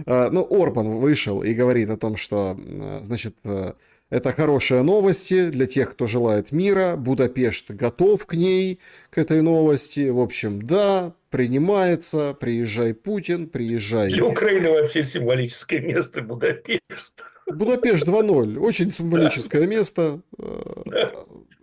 Ну, Орбан вышел и говорит о том, что, значит, это хорошие новости для тех, кто желает мира. Будапешт готов к ней, к этой новости. В общем, да, принимается. Приезжай, Путин, приезжай. Для Украины вообще символическое место Будапешт. Будапешт 2:0. Очень Да, символическое место. да.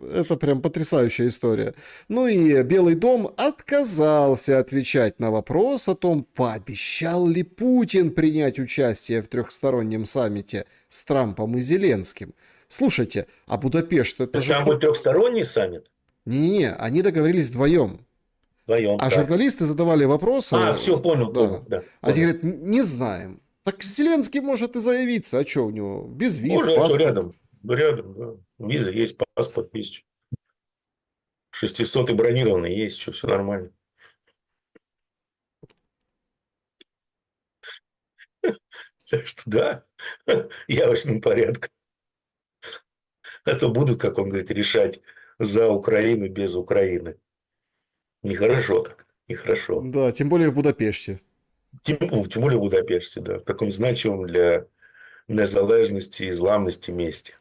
Это прям потрясающая история. Ну и Белый дом отказался отвечать на вопрос о том, пообещал ли Путин принять участие в трехстороннем саммите с Трампом и Зеленским. Слушайте, а Будапешт это Так же... там будет трехсторонний саммит Не-не-не, они договорились вдвоем. вдвоем, А так. журналисты задавали А, вопросы, все, понял, да. понял, да, Они понял. говорят, Не знаем. Так Зеленский может и заявиться, а что у него? Без виз, Можно, а что паспорт. рядом? Рядом, да. Виза есть, паспорт есть. 600 бронированный есть, что все нормально. Так что да, явочным порядком. А то будут, как он говорит, решать за Украину без Украины. Нехорошо так, нехорошо. Да, тем более в Будапеште. Тем более в Будапеште, да, в таком значимом для незалежности и зламности месте.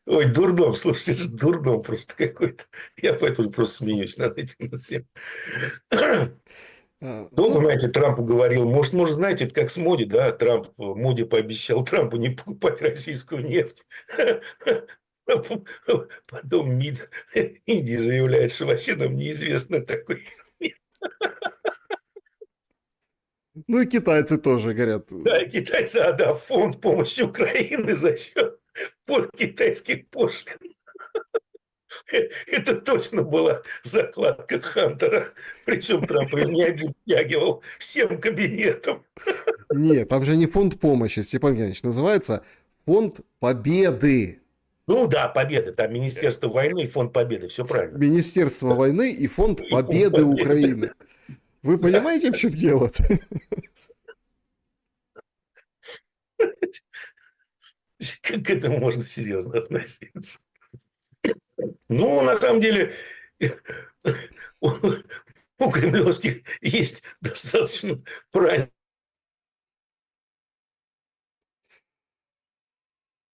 Ой, дурдом, слушайте, дурдом просто какой-то. Я поэтому просто смеюсь над этим всем. Долго, Ну, знаете, Трампу говорил, может, знаете, это как с Моди, да, Трамп, Моди пообещал Трампу не покупать российскую нефть. Потом МИД Индии заявляет, что вообще нам неизвестно такой. ну и китайцы тоже говорят. Да, китайцы, да, фонд помощи Украины за счет китайских пошлин. Это точно была закладка Хантера. Причем Трамп ее не обтягивал всем кабинетом. Нет, там же не фонд помощи, Степан Геннадьевич, называется фонд победы. Ну да, Победа. Там Министерство войны и Фонд Победы. Все правильно. Министерство войны и фонд И Фонд победы Победы. Украины. Вы Да. понимаете, в чем дело? Как к этому можно серьезно относиться? Ну, на самом деле, у, у кремлевских есть достаточно правильная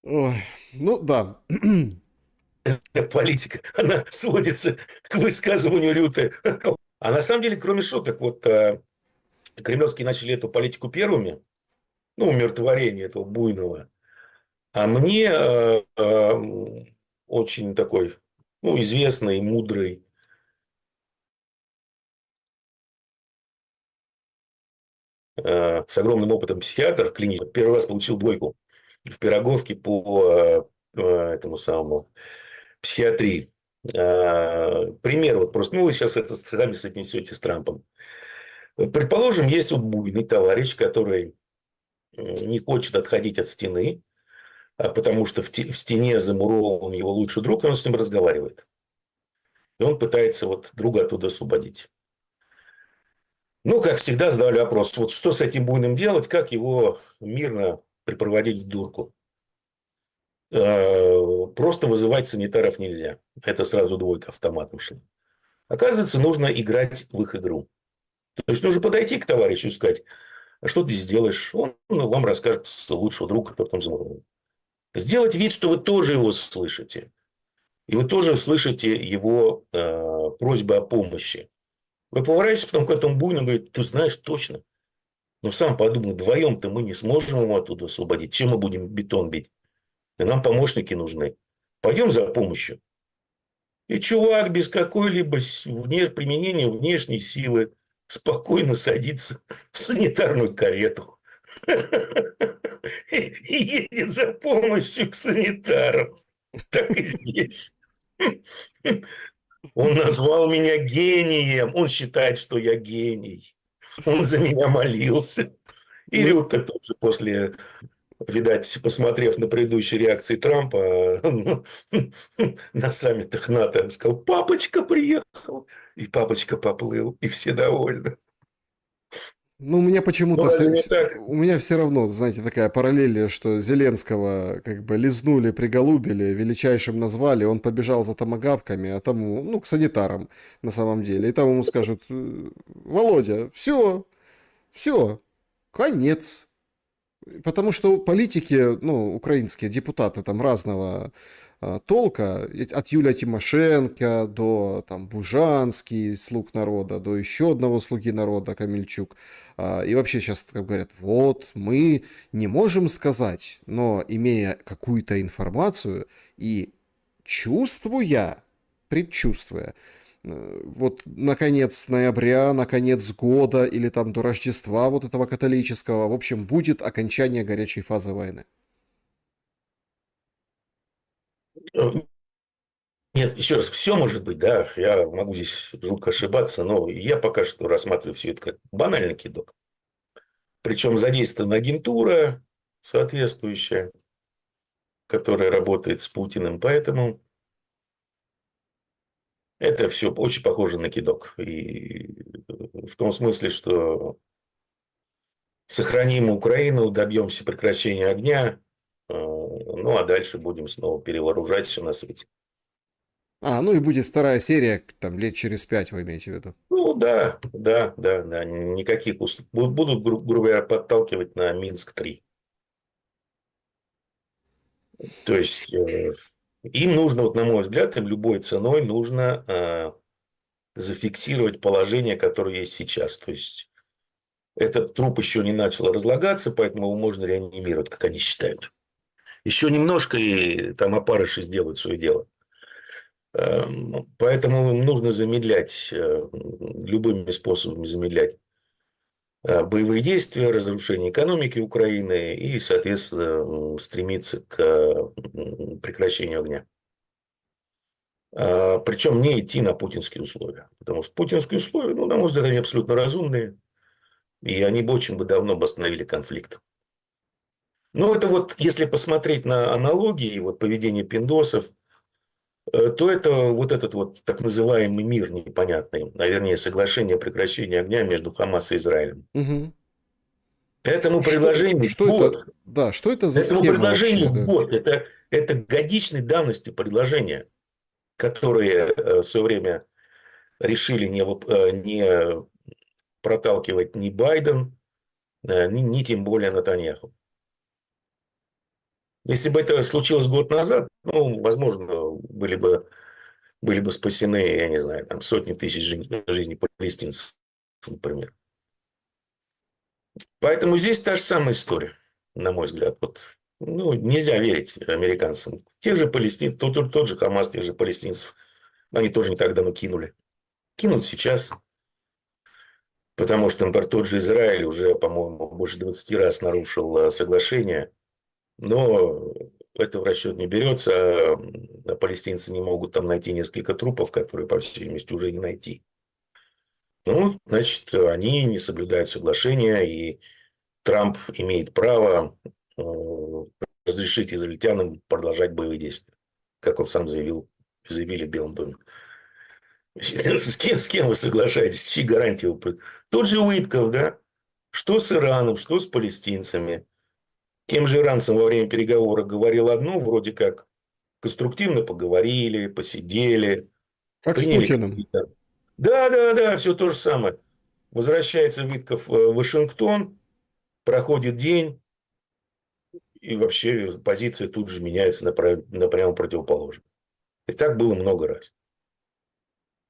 Ой, ну да. политика. Она сводится к высказыванию Рюте. А на самом деле, кроме шуток, вот кремлевские начали эту политику первыми, ну, умиротворение этого буйного. А мне очень такой, ну, известный, мудрый, с огромным опытом психиатр клинический, первый раз получил двойку в Пироговке по этому самому психиатрии. Пример вот просто, ну, вы сейчас это сами соотнесете с Трампом. Предположим, есть вот буйный товарищ, который не хочет отходить от стены, потому что в стене замурован его лучший друг, и он с ним разговаривает. И он пытается вот друга оттуда освободить. Ну, как всегда, задавали вопрос, вот что с этим буйным делать, как его мирно припроводить в дурку. Просто вызывать санитаров нельзя. Это сразу двойка автоматом шла. Оказывается, нужно играть в их игру. То есть, нужно подойти к товарищу и сказать, а что ты сделаешь? Он вам расскажет лучшего друга, который там замурован. Сделать вид, что вы тоже его слышите. И вы тоже слышите его просьбы о помощи. Вы поворачиваетесь потом к этому буйну и говорите, ты знаешь точно. Но сам подумай, вдвоем-то мы не сможем его оттуда освободить. Чем мы будем бетон бить? И нам помощники нужны. Пойдем за помощью. И чувак без какой-либо применения внешней силы спокойно садится в санитарную карету и едет за помощью к санитарам. Так и здесь. Он назвал меня гением. Он считает, что я гений. Он за меня молился. И Ну, Рюта тоже после, видать, посмотрев на предыдущие реакции Трампа на саммитах НАТО, сказал, папочка приехал. И папочка поплыл, и все довольны. Ну, у меня Ну, почему-то разве не так? у меня все равно, знаете, такая параллель, что Зеленского как бы лизнули, приголубили, величайшим назвали, он побежал за томагавками, а тому, ну, к санитарам на самом деле, и там ему скажут: Володя, все, конец. Потому что политики, ну, украинские депутаты там разного толка, от Юлия Тимошенко до там Бужанский, слуг народа, до еще одного слуги народа, Камельчук. И вообще сейчас говорят: вот, мы не можем сказать, но имея какую-то информацию и чувствуя, предчувствуя, вот на конец ноября, на конец года или там до Рождества вот этого католического, в общем, будет окончание горячей фазы войны. Нет, еще раз, все может быть, да, я могу здесь жутко ошибаться, но я пока что рассматриваю все это как банальный кидок. Причем задействована агентура соответствующая, которая работает с Путиным, поэтому это все очень похоже на кидок. И в том смысле, что сохраним Украину, добьемся прекращения огня, ну а дальше будем снова перевооружать все на свете. Ну и будет вторая серия, там, лет через 5, вы имеете в виду. Ну да, да, да, да, никаких будут, грубо говоря, подталкивать на Минск-3. То есть им нужно, вот на мой взгляд, им любой ценой нужно зафиксировать положение, которое есть сейчас. То есть этот труп еще не начал разлагаться, поэтому его можно реанимировать, как они считают. Еще немножко, и там опарыши сделают свое дело. Поэтому им нужно замедлять, любыми способами замедлять боевые действия, разрушение экономики Украины и, соответственно, стремиться к прекращению огня. Причем не идти на путинские условия. Потому что путинские условия, ну, на мой взгляд, они абсолютно разумные. И они бы очень бы давно бы остановили конфликт. Ну, это вот, если посмотреть на аналогии, вот поведение пиндосов, то это вот этот вот так называемый мир непонятный, а вернее соглашение о прекращении огня между Хамас и Израилем. Угу. Этому предложению Что это, год. да, что это за Этому схема вообще, предложению да? год. Это годичной давности предложения, которые в свое время решили не проталкивать ни Байден, ни тем более Натаньяху. Если бы это случилось год назад, ну, возможно, были бы спасены, я не знаю, там, сотни тысяч жизней палестинцев, например. Поэтому здесь та же самая история, на мой взгляд. Вот, ну, нельзя верить американцам. Тех же палестин, тот же Хамас, тех же палестинцев, они тоже не так давно кинули. Кинут сейчас. Потому что, например, тот же Израиль уже, по-моему, больше 20 раз нарушил соглашение. Но это в расчет не берется. А палестинцы не могут там найти несколько трупов, которые, по всей видимости, уже не найти. Ну, значит, они не соблюдают соглашения, и Трамп имеет право разрешить израильтянам продолжать боевые действия, как он сам заявили в Белом доме. С кем вы соглашаетесь? Чьи гарантии вы... Тот же Уитков, да? Что с Ираном, что с палестинцами. Тем же иранцам во время переговоров говорил одно, вроде как конструктивно поговорили, посидели, Как с приняли Путиным. какие-то... Да, да, да, все то же самое. Возвращается Витков в Вашингтон, проходит день, и вообще позиция тут же меняется на прямо противоположную. И так было много раз.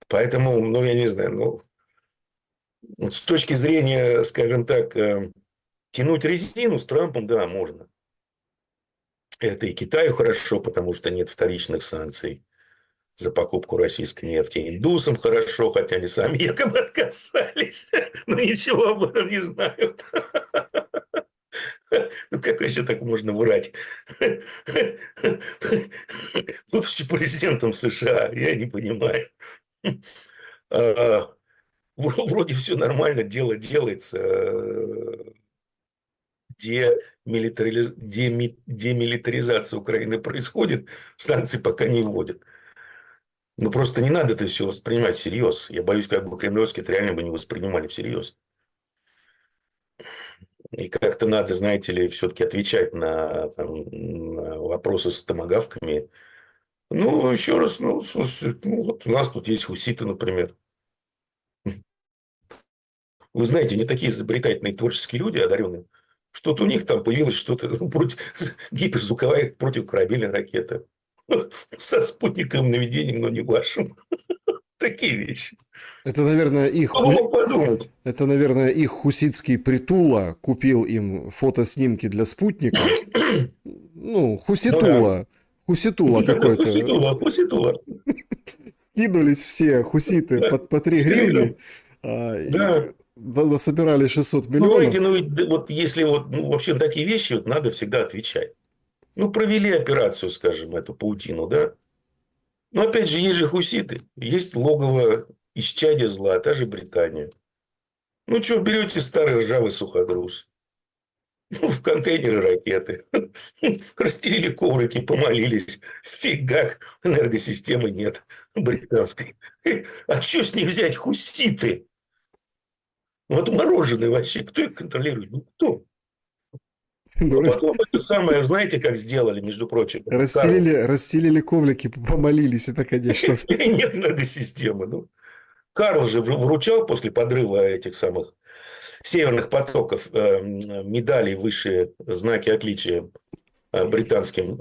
Поэтому, ну, я не знаю, ну, вот с точки зрения, скажем так, тянуть резину с Трампом, да, можно. Это и Китаю хорошо, потому что нет вторичных санкций за покупку российской нефти. Индусам хорошо, хотя они сами якобы отказались. Но ничего об этом не знают. Ну, как вообще так можно врать? Будучи президентом США, я не понимаю. Вроде все нормально, дело делается. Демилитаризация Украины происходит, санкции пока не вводят. Ну, просто не надо это все воспринимать всерьез. Я боюсь, как бы кремлевские это реально бы не воспринимали всерьез. И как-то надо, знаете ли, все-таки отвечать на вопросы с томагавками. Ну, еще раз, ну, слушайте, ну, вот у нас тут есть хуситы, например. Вы знаете, не такие изобретательные творческие люди, одаренные. Что-то у них там появилось что-то против гиперзвуковая противокорабельная ракета. Со спутниковым наведением, но не вашим. Такие вещи. Это, наверное, Кто бы мог подумать? их хуситский притула купил им фотоснимки для спутника. Ну, Ну да. Хуситула какой-то. Пуситула. Кинулись все хуситы Да. по 3 Стрелял. гривны, и Да. собирали 600 Ну, миллионов. знаете, ну, ведь вот если вот, ну, вообще на такие вещи вот надо всегда отвечать. Ну, провели операцию, скажем, эту паутину, да? Но опять же, есть же хуситы, есть логово исчадия зла, та же Британия. Ну, что, берете старый ржавый суходрус, ну, в контейнеры ракеты, расстелили коврики, помолились. Фигак, энергосистемы нет британской. А что с них взять хуситы? Вот мороженое вообще, кто их контролирует? Ну, кто? Ну, А потом это самое, знаете, как сделали, между прочим, Карл. расстелили коврики, помолились, это, конечно. Нет энергосистемы. Ну, Карл же вручал после подрыва этих самых северных потоков медали, высшие знаки отличия британским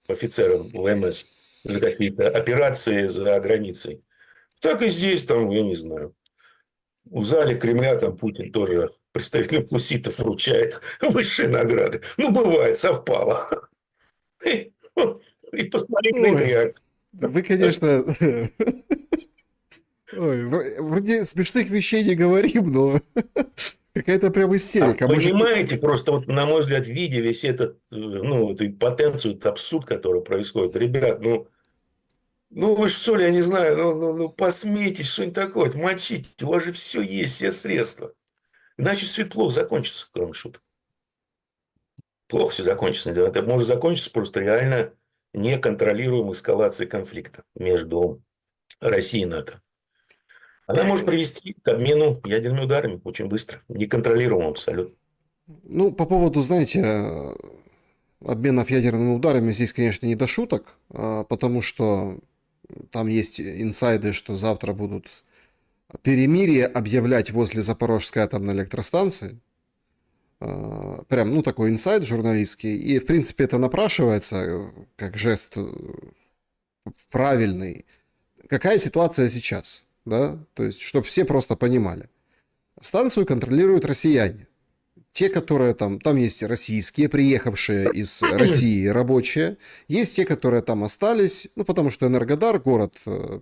офицерам ВМС за какие-то операции за границей. Так и здесь, там, я не знаю, в зале Кремля там Путин тоже представителям хуситов вручает высшие награды. Ну, бывает, совпало. И посмотреть на их Ой, реакцию. вы, конечно, ой, вроде смешных вещей не говорим, но какая-то прям А истерика. Может, понимаете, просто вот, на мой взгляд, видя весь этот, ну, эту потенцию, этот абсурд, который происходит, ребят, ну вы ж что ли, я не знаю, ну посмейтесь, что-нибудь такое, вот мочить, у вас же все есть, все средства. Иначе все это плохо закончится, кроме шуток. Плохо все закончится. Это может закончиться просто реально неконтролируемой эскалацией конфликта между Россией и НАТО. Она может привести к обмену ядерными ударами очень быстро, неконтролируемым абсолютно. ну, по поводу, знаете, обменов ядерными ударами здесь, конечно, не до шуток, потому что там есть инсайды, что завтра будут перемирие объявлять возле Запорожской атомной электростанции. Прям, ну, такой инсайд журналистский. И, в принципе, это напрашивается как жест правильный. Какая ситуация сейчас? Да? То есть, чтобы все просто понимали. Станцию контролируют россияне. Те, которые там есть российские, приехавшие из России рабочие, есть те, которые там остались, ну, потому что Энергодар, город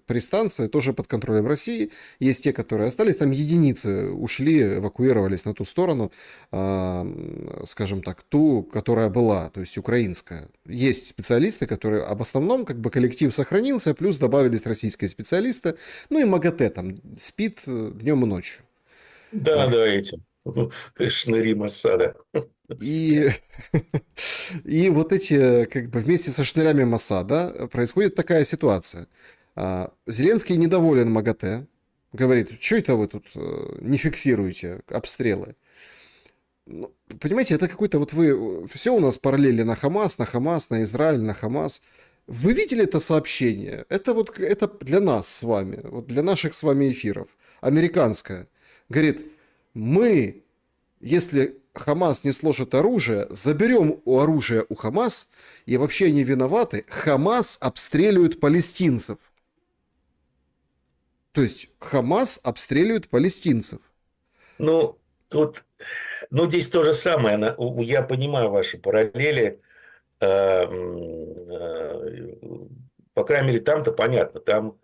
при станции, тоже под контролем России, есть те, которые остались, там единицы ушли, эвакуировались на ту сторону, скажем так, ту, которая была, то есть украинская. Есть специалисты, которые, а в основном, как бы коллектив сохранился, плюс добавились российские специалисты, ну и МАГАТЭ там спит днем и ночью. Да, да, эти шныри Моссада. И, и вот эти, как бы вместе со шнырями Моссада происходит такая ситуация. Зеленский недоволен МАГАТЭ, говорит, что это вы тут не фиксируете обстрелы? Ну, понимаете, это какой-то вот вы... Все у нас параллели на Хамас, на Израиль, на Хамас. Вы видели это сообщение? Это вот это для нас с вами, вот для наших с вами эфиров. Американское. Говорит, мы, если Хамас не сложит оружие, заберем оружие у Хамас, и вообще они виноваты. Хамас обстреливает палестинцев. То есть Хамас обстреливает палестинцев. Ну, тут, ну, здесь то же самое. Я понимаю ваши параллели. По крайней мере, там-то понятно. Там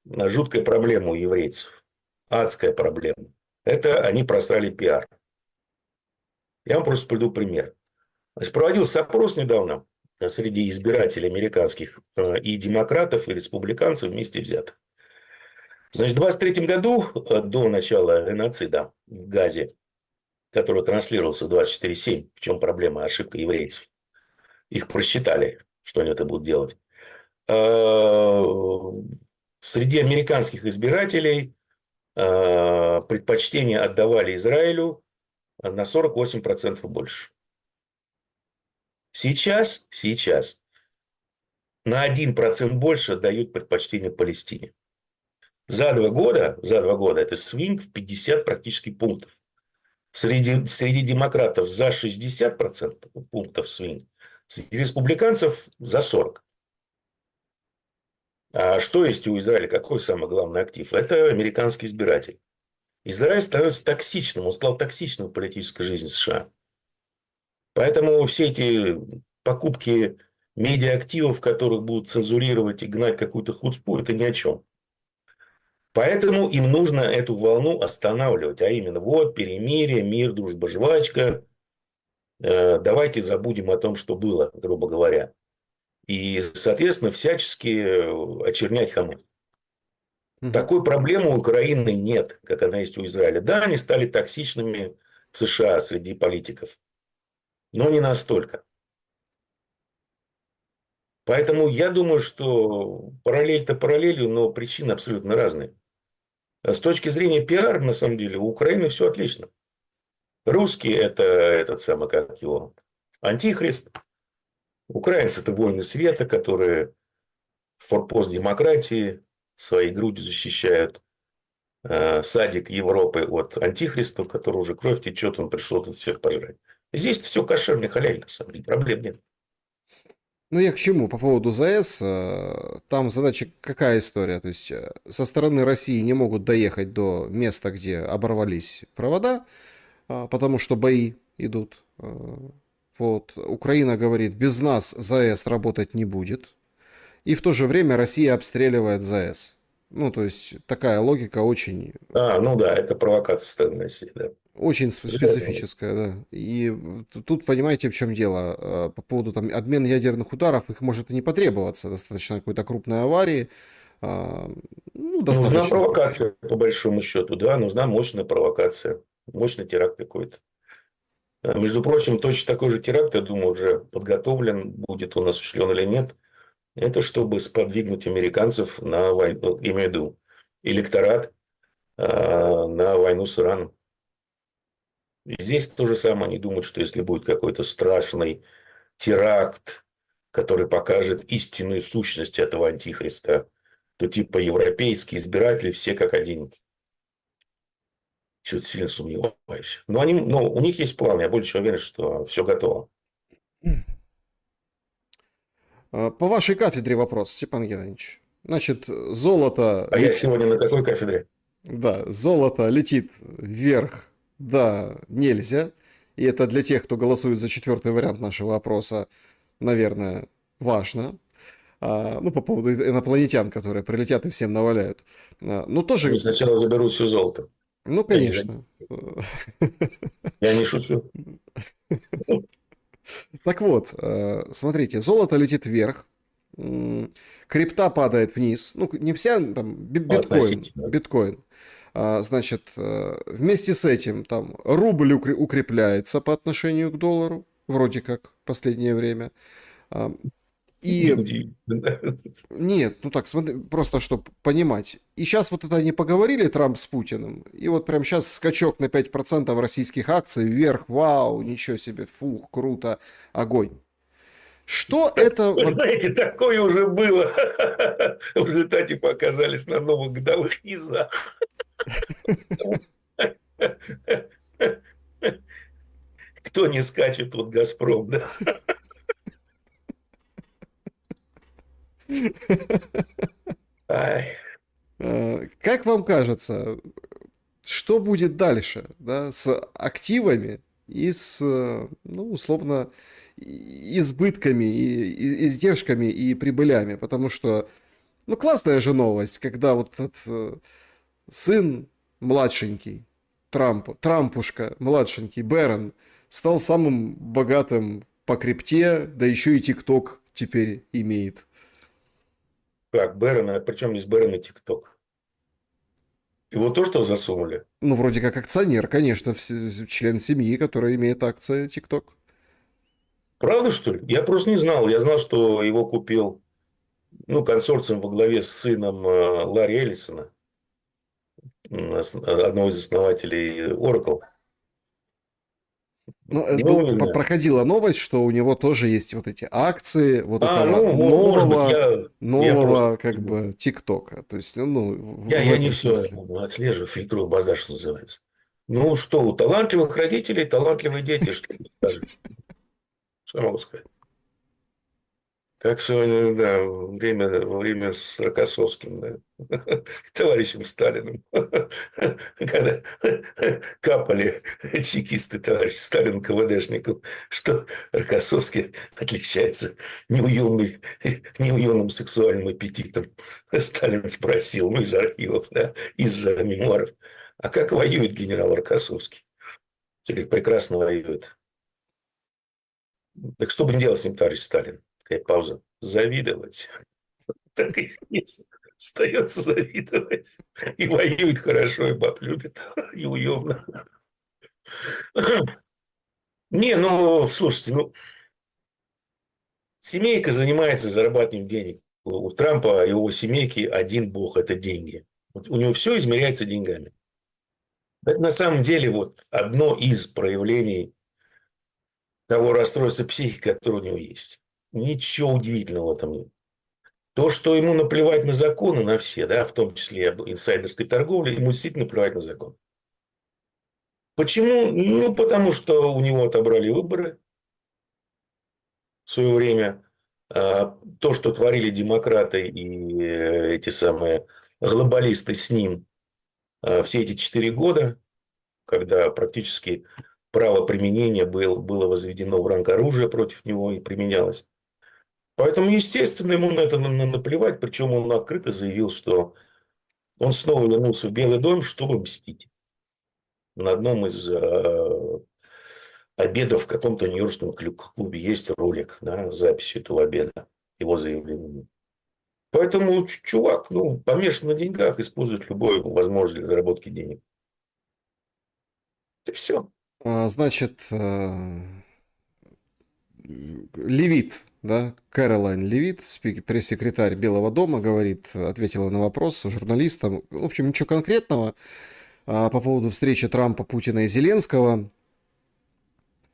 жуткая проблема у еврейцев. Адская проблема. Это они просрали пиар. Я вам просто приведу пример. Значит, проводился опрос недавно среди избирателей американских и демократов, и республиканцев вместе взятых. Значит, в 23 году, до начала геноцида в Газе, который транслировался в 24/7, в чем проблема, ошибка еврейцев, их просчитали, что они это будут делать. Среди американских избирателей предпочтение отдавали Израилю на 48% больше. Сейчас на 1% больше дают предпочтение Палестине. За 2 года это свинг в 50 практически пунктов. Среди демократов за 60% пунктов свинг, среди республиканцев за 40%. А что есть у Израиля? Какой самый главный актив? Это американский избиратель. Израиль становится токсичным, он стал токсичным в политической жизни США. Поэтому все эти покупки медиаактивов, которых будут цензурировать и гнать какую-то хуцпу, это ни о чем. Поэтому им нужно эту волну останавливать. А именно, вот, перемирие, мир, дружба, жвачка. Давайте забудем о том, что было, грубо говоря. И, соответственно, всячески очернять Хамас. Мгм. Такой проблемы у Украины нет, как она есть у Израиля. Да, они стали токсичными в США среди политиков, но не настолько. Поэтому я думаю, что параллель-то параллелью, но причины абсолютно разные. А с точки зрения пиар, на самом деле, у Украины все отлично. Русские – это этот самый, как его, антихрист. Украинцы – это воины света, которые форпост демократии своей грудью защищают. Садик Европы от антихриста, у которого уже кровь течет, он пришел тут всех пожрать. Здесь все кошерно, халяль, на самом деле, проблем нет. Ну, я к чему? По поводу ЗАЭС, там задача какая история? То есть со стороны России не могут доехать до места, где оборвались провода, потому что бои идут. Вот. Украина говорит, без нас ЗАЭС работать не будет. И в то же время Россия обстреливает ЗАЭС. Ну, то есть такая логика очень, Ну да, это провокация со стороны России, да. очень Железно. специфическая, да. И тут понимаете, в чем дело. По поводу там обмена ядерных ударов, их может и не потребоваться. Достаточно какой-то крупной аварии. А, Ну, Нужна достаточно. провокация, по большому счету, да, нужна мощная провокация, мощный теракт какой-то. Между прочим, точно такой же теракт, я думаю, уже подготовлен, будет он осуществлен или нет. Это чтобы сподвигнуть американцев на войну, имею в виду электорат, на войну с Ираном. И здесь то же самое. Они думают, что если будет какой-то страшный теракт, который покажет истинную сущность этого антихриста, то типа европейские избиратели все как один. Чего-то сильно сомневаюсь. Но у них есть план. Я более чем уверен, что все готово. По вашей кафедре вопрос, Степан Геннадьевич. Значит, золото А я летит, сегодня на какой кафедре? да, золото летит вверх, да, нельзя. И это для тех, кто голосует за четвертый вариант нашего опроса, наверное, важно. Ну, по поводу инопланетян, которые прилетят и всем наваляют. Ну, Они тоже, сначала заберут все золото. ну, Я не, за- конечно. я не шучу. Так вот, смотрите, золото летит вверх, крипта падает вниз, ну, не вся, там, биткоин, Относительно. биткоин. Значит, вместе с этим там рубль укрепляется по отношению к доллару, вроде как в последнее время. А, И Неудивительно. нет, ну так, смотри, просто чтобы понимать. И сейчас вот это они поговорили, Трамп с Путиным, и вот прям сейчас скачок на 5% российских акций вверх, вау, ничего себе, фух, круто, огонь. Что это Вы знаете, такое уже было. В результате показались на новых годовых низах. Кто не скачет, тот Газпром, да? Ай, Как вам кажется, что будет дальше, да, с активами и с, ну, условно, избытками, издержками и прибылями? Потому что, ну, классная же новость, когда вот этот сын младшенький, Трампушка, младшенький, Бэрон, стал самым богатым по крипте, да еще и ТикТок теперь имеет. как Бэрон, а причем здесь Бэрон и ТикТок? Его то, что засунули? Ну, вроде как акционер, конечно, член семьи, который имеет акции ТикТок. Правда, что ли? Я просто не знал. Я знал, что его купил, консорциум во главе с сыном Ларри Эллисона. одного из основателей Oracle. Ну, Не уверен. проходила новость, что у него тоже есть вот эти акции вот этого Ну, может быть, я просто... нового как бы ТикТока. То есть, ну, в Я не этом все смысле. отслеживаю, фильтрую базар, что называется. Ну что, у талантливых родителей талантливые дети, что скажешь? Что я могу сказать? Как сегодня, да, во время с Рокоссовским, да, товарищем Сталиным, когда капали чекисты товарищ Сталин КВДшников, что Рокоссовский отличается неуемным сексуальным аппетитом. Сталин спросил, ну, из архивов, да, из мемуаров, а как воюет генерал Рокоссовский? Те говорят, прекрасно воюет. Так что будем делать с ним, товарищ Сталин? Такая пауза. Завидовать. Так и здесь остается завидовать. И воюет хорошо, и баб любит, и уемно. Не, ну, слушайте, ну, семейка занимается зарабатыванием денег. У Трампа и его семейки один бог – это деньги. Вот у него все измеряется деньгами. Это на самом деле вот одно из проявлений того расстройства психики, которое у него есть. Ничего удивительного в этом нет. То, что ему наплевать на законы, на все, да, в том числе инсайдерской торговли, ему действительно наплевать на закон. Почему? Ну, потому что у него отобрали выборы в свое время. То, что творили демократы и эти самые глобалисты с ним все эти 4 года, когда практически право применения было возведено в ранг оружия против него и применялось. Поэтому, естественно, ему на это наплевать. Причем он открыто заявил, что он снова вернулся в Белый дом, чтобы мстить. На одном из обедов в каком-то нью-йоркском клубе есть ролик, да, с записью этого обеда, его заявления. Поэтому чувак, ну, помешан на деньгах, использует любую возможность для заработки денег. Это все. Значит, Левит, да, Кэролайн Левит, пресс-секретарь Белого дома, говорит, ответила на вопрос журналистам. В общем, ничего конкретного по поводу встречи Трампа, Путина и Зеленского.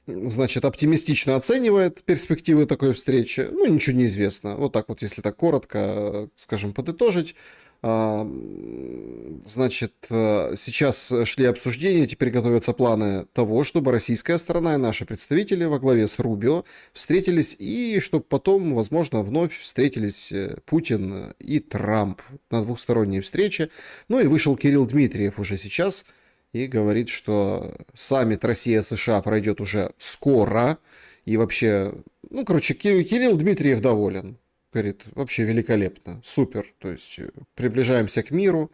Значит, оптимистично оценивает перспективы такой встречи. Ну, ничего не известно. Вот так вот, если так коротко, скажем, подытожить. Значит, сейчас шли обсуждения, теперь готовятся планы того, чтобы российская сторона и наши представители во главе с Рубио встретились, и чтобы потом, возможно, вновь встретились Путин и Трамп на двухсторонней встрече. Ну и вышел Кирилл Дмитриев уже сейчас и говорит, что саммит Россия-США пройдет уже скоро, и вообще, ну, короче, Кирилл Дмитриев доволен. Говорит, вообще великолепно, супер. То есть приближаемся к миру,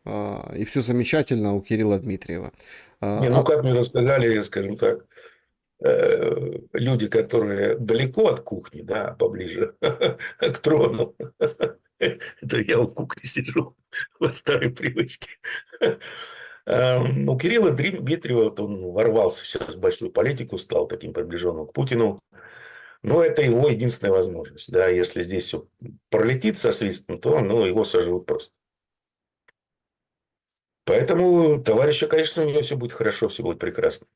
и все замечательно у Кирилла Дмитриева. Не, ну, как мне рассказали, скажем так, люди, которые далеко от кухни, да, поближе к трону. Это я у кухни сижу по старой привычке. У Кирилла Дмитриева он ворвался сейчас в большую политику, стал таким приближенным к Путину. Но это его единственная возможность. Да, если здесь все пролетит со свистом, то его сожрут просто. Поэтому товарища, конечно, у него все будет хорошо, все будет прекрасно.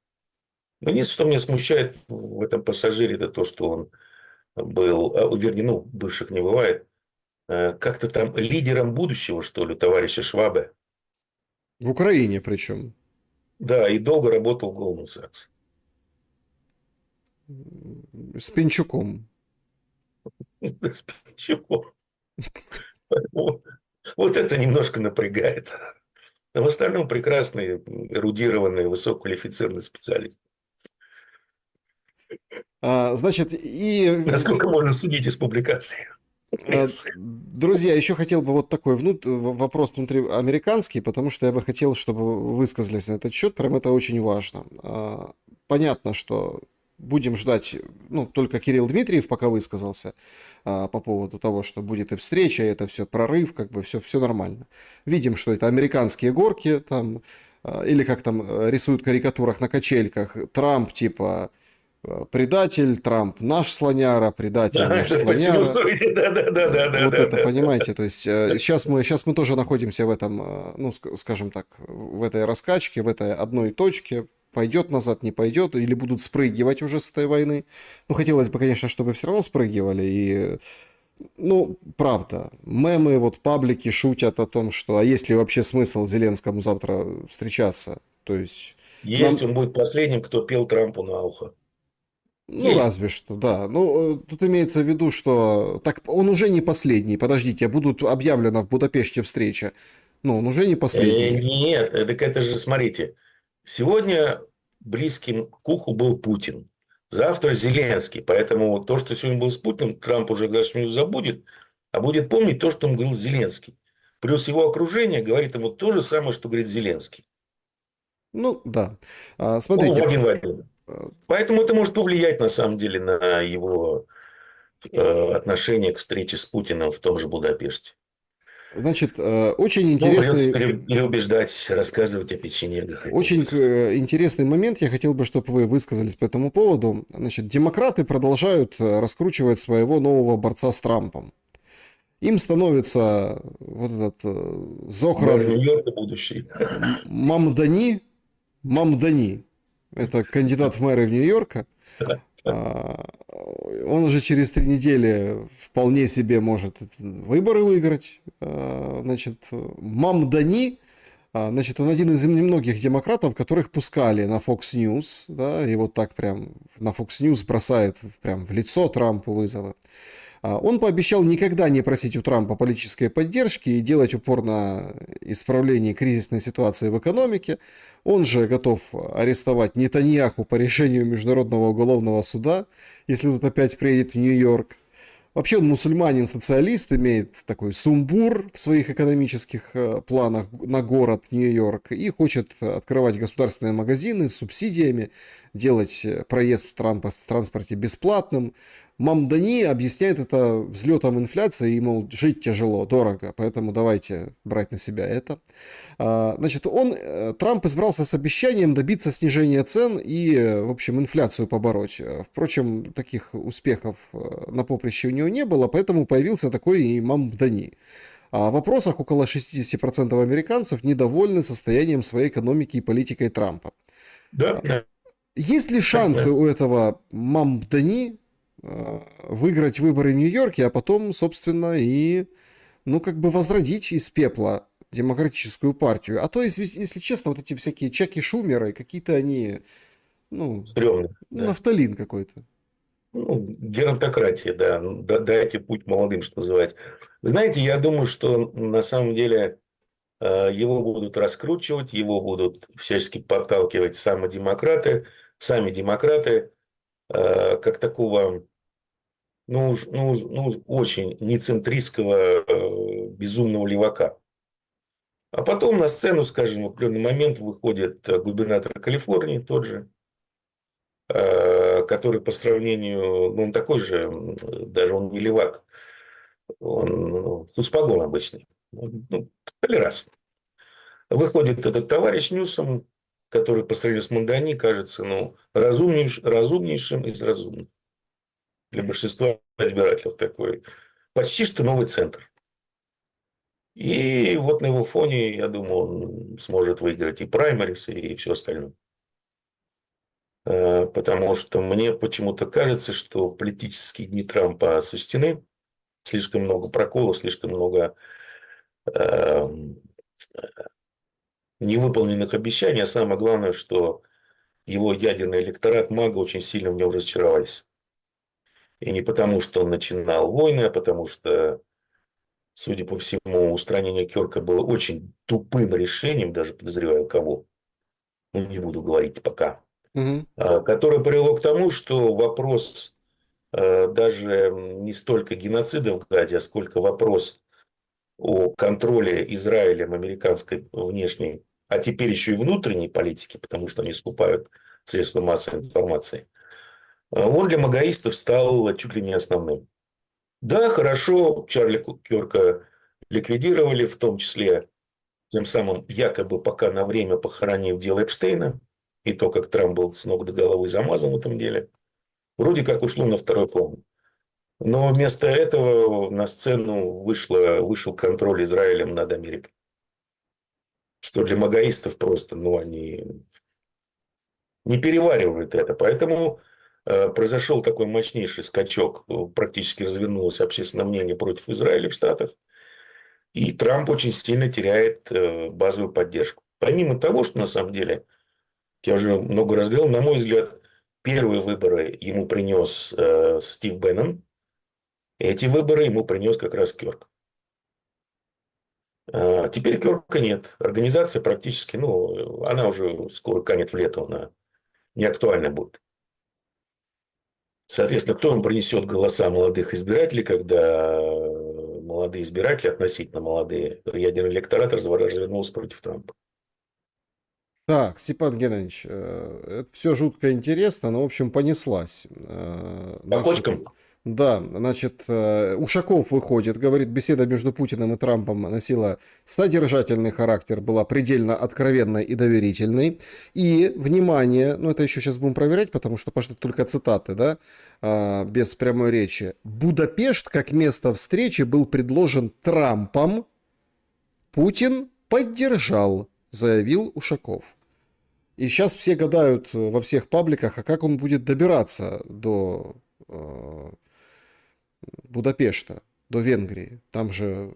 Но единственное, что меня смущает в этом пассажире, это то, что он был, вернее, бывших не бывает, как-то там лидером будущего, что ли, товарища Швабе. В Украине причем. Да, и долго работал в Goldman Sachs. С Пинчуком. Чего? Вот это немножко напрягает. А в остальном прекрасный, эрудированный, высококвалифицированный специалист. Значит, Насколько можно судить из публикаций. друзья, еще хотел бы вот такой вопрос внутриамериканский, потому что я бы хотел, чтобы вы высказались на этот счет, прям это очень важно. Понятно, что будем ждать, ну, только Кирилл Дмитриев пока высказался по поводу того, что будет и встреча, и это все прорыв, как бы все нормально. Видим, что это американские горки, там, или как там рисуют в карикатурах на качельках, Трамп, типа, предатель, Трамп наш слоняра, предатель Да, наш это по слоняра. синусоиде, Вот это, да. понимаете, то есть сейчас мы тоже находимся в этом, ну, скажем так, в этой раскачке, в этой одной точке, пойдет назад, не пойдет, или будут спрыгивать уже с этой войны. Ну, хотелось бы, конечно, чтобы все равно спрыгивали, и, ну, правда, мемы, вот паблики шутят о том, что, а есть ли вообще смысл Зеленскому завтра встречаться? То есть Есть, нам, он будет последним, кто пел Трампу на ухо. ну, Есть. разве что, да. Ну, тут имеется в виду, что так он уже не последний. Подождите, будут объявлена в Будапеште встреча. Ну, он уже не последний. Нет, так это же, смотрите, сегодня близким к уху был Путин, завтра Зеленский. Поэтому вот то, что сегодня был с Путиным, Трамп уже к завтрашнему забудет, а будет помнить то, что он говорил Зеленский. Плюс его окружение говорит ему то же самое, что говорит Зеленский. Ну, да. Ну, в Смотрите, один в один. Поэтому это может повлиять, на самом деле, на его отношение к встрече с Путиным в том же Будапеште. значит, очень Ну, придется интересный, переубеждать, рассказывать о печенегах очень опять. интересный момент. Я хотел бы, чтобы вы высказались по этому поводу. Значит, демократы продолжают раскручивать своего нового борца с Трампом. Им становится вот этот Мэр Зохран Нью-Йорка будущий. Мамдани. Мамдани. Это кандидат в мэры в Нью-Йорка. А, Он уже через 3 недели вполне себе может выборы выиграть. Значит, Мамдани, значит, он один из немногих демократов, которых пускали на Fox News, да, и вот так прям на Fox News бросает прям в лицо Трампу вызовы. Он пообещал никогда не просить у Трампа политической поддержки и делать упор на исправление кризисной ситуации в экономике. Он же готов арестовать Нетаньяху по решению Международного уголовного суда, если тут опять приедет в Нью-Йорк. Вообще он мусульманин-социалист, имеет такой сумбур в своих экономических планах на город Нью-Йорк и хочет открывать государственные магазины с субсидиями, делать проезд в транспорте бесплатным. Мамдани объясняет это взлетом инфляции и, мол, жить тяжело, дорого, поэтому давайте брать на себя это. Значит, Трамп избрался с обещанием добиться снижения цен и, в общем, инфляцию побороть. Впрочем, таких успехов на поприще у него не было, поэтому появился такой имам Дани. А в вопросах около 60% американцев недовольны состоянием своей экономики и политикой Трампа. Да, да, Есть ли шансы да. у этого Мамдани выиграть выборы в Нью-Йорке, а потом, собственно, и, ну, как бы возродить из пепла демократическую партию? А то, если честно, вот эти всякие Чаки Шумеры, какие-то они, ну, Стрёмно, да. нафталин какой-то. Ну, геронтократия, да. Дайте путь молодым, что называется. Вы знаете, я думаю, что на самом деле его будут раскручивать, его будут всячески подталкивать сами демократы, как такого, очень нецентристского, безумного левака. А потом на сцену, скажем, в определенный момент выходит губернатор Калифорнии тот же, который по сравнению, ну, он такой же, даже он не левак, он хуцпагон обычный, толерас. Выходит этот товарищ Ньюсом, который по сравнению с Мандани кажется, разумнейшим из разумных. Для большинства избирателей такой почти что новый центр. И вот на его фоне, я думаю, он сможет выиграть и праймерис, и все остальное. Потому что мне почему-то кажется, что политические дни Трампа осуществлены. Слишком много проколов, слишком много невыполненных обещаний. А самое главное, что его ядерный электорат мага очень сильно в нем разочаровались. И не потому, что он начинал войны, а потому что, судя по всему, устранение Кёрка было очень тупым решением, даже подозреваю кого. Ну, не буду говорить пока. Мгм. Которое привело к тому, что вопрос даже не столько геноцида в Гаде, а сколько вопрос о контроле Израилем американской внешней, а теперь еще и внутренней политики, потому что они скупают средства массовой информации, он для магаистов стал чуть ли не основным. Да, хорошо, Чарли Кёрка ликвидировали, в том числе тем самым якобы пока на время похоронив дело Эпштейна, и то, как Трамп был с ног до головы замазан в этом деле. вроде как ушло на второй план. Но вместо этого на сцену вышел контроль Израилем над Америкой. Что для магаистов просто, ну, они не переваривают это. Поэтому произошел такой мощнейший скачок. Практически развернулось общественное мнение против Израиля в Штатах. И Трамп очень сильно теряет базовую поддержку. Помимо того, что на самом деле, я уже много раз говорил, на мой взгляд, первые выборы ему принес Стив Беннон. Эти выборы ему принес как раз Кёрк. Теперь Кёрка нет. Организация практически, ну, она уже скоро канет в лету, она не актуальна будет. Соответственно, кто им принесет голоса молодых избирателей, когда молодые избиратели, относительно молодые, ядерный электорат развернулся против Трампа? Так, Степан Геннадьевич, это все жутко интересно, но, в общем, понеслась. По Значит, кочкам? да, значит, Ушаков выходит, говорит, беседа между Путиным и Трампом носила содержательный характер, была предельно откровенной и доверительной. И, внимание, ну это еще сейчас будем проверять, потому что пошли только цитаты, да, без прямой речи. Будапешт как место встречи был предложен Трампом, Путин поддержал, заявил Ушаков. И сейчас все гадают во всех пабликах, а как он будет добираться до Будапешта, до Венгрии. Там же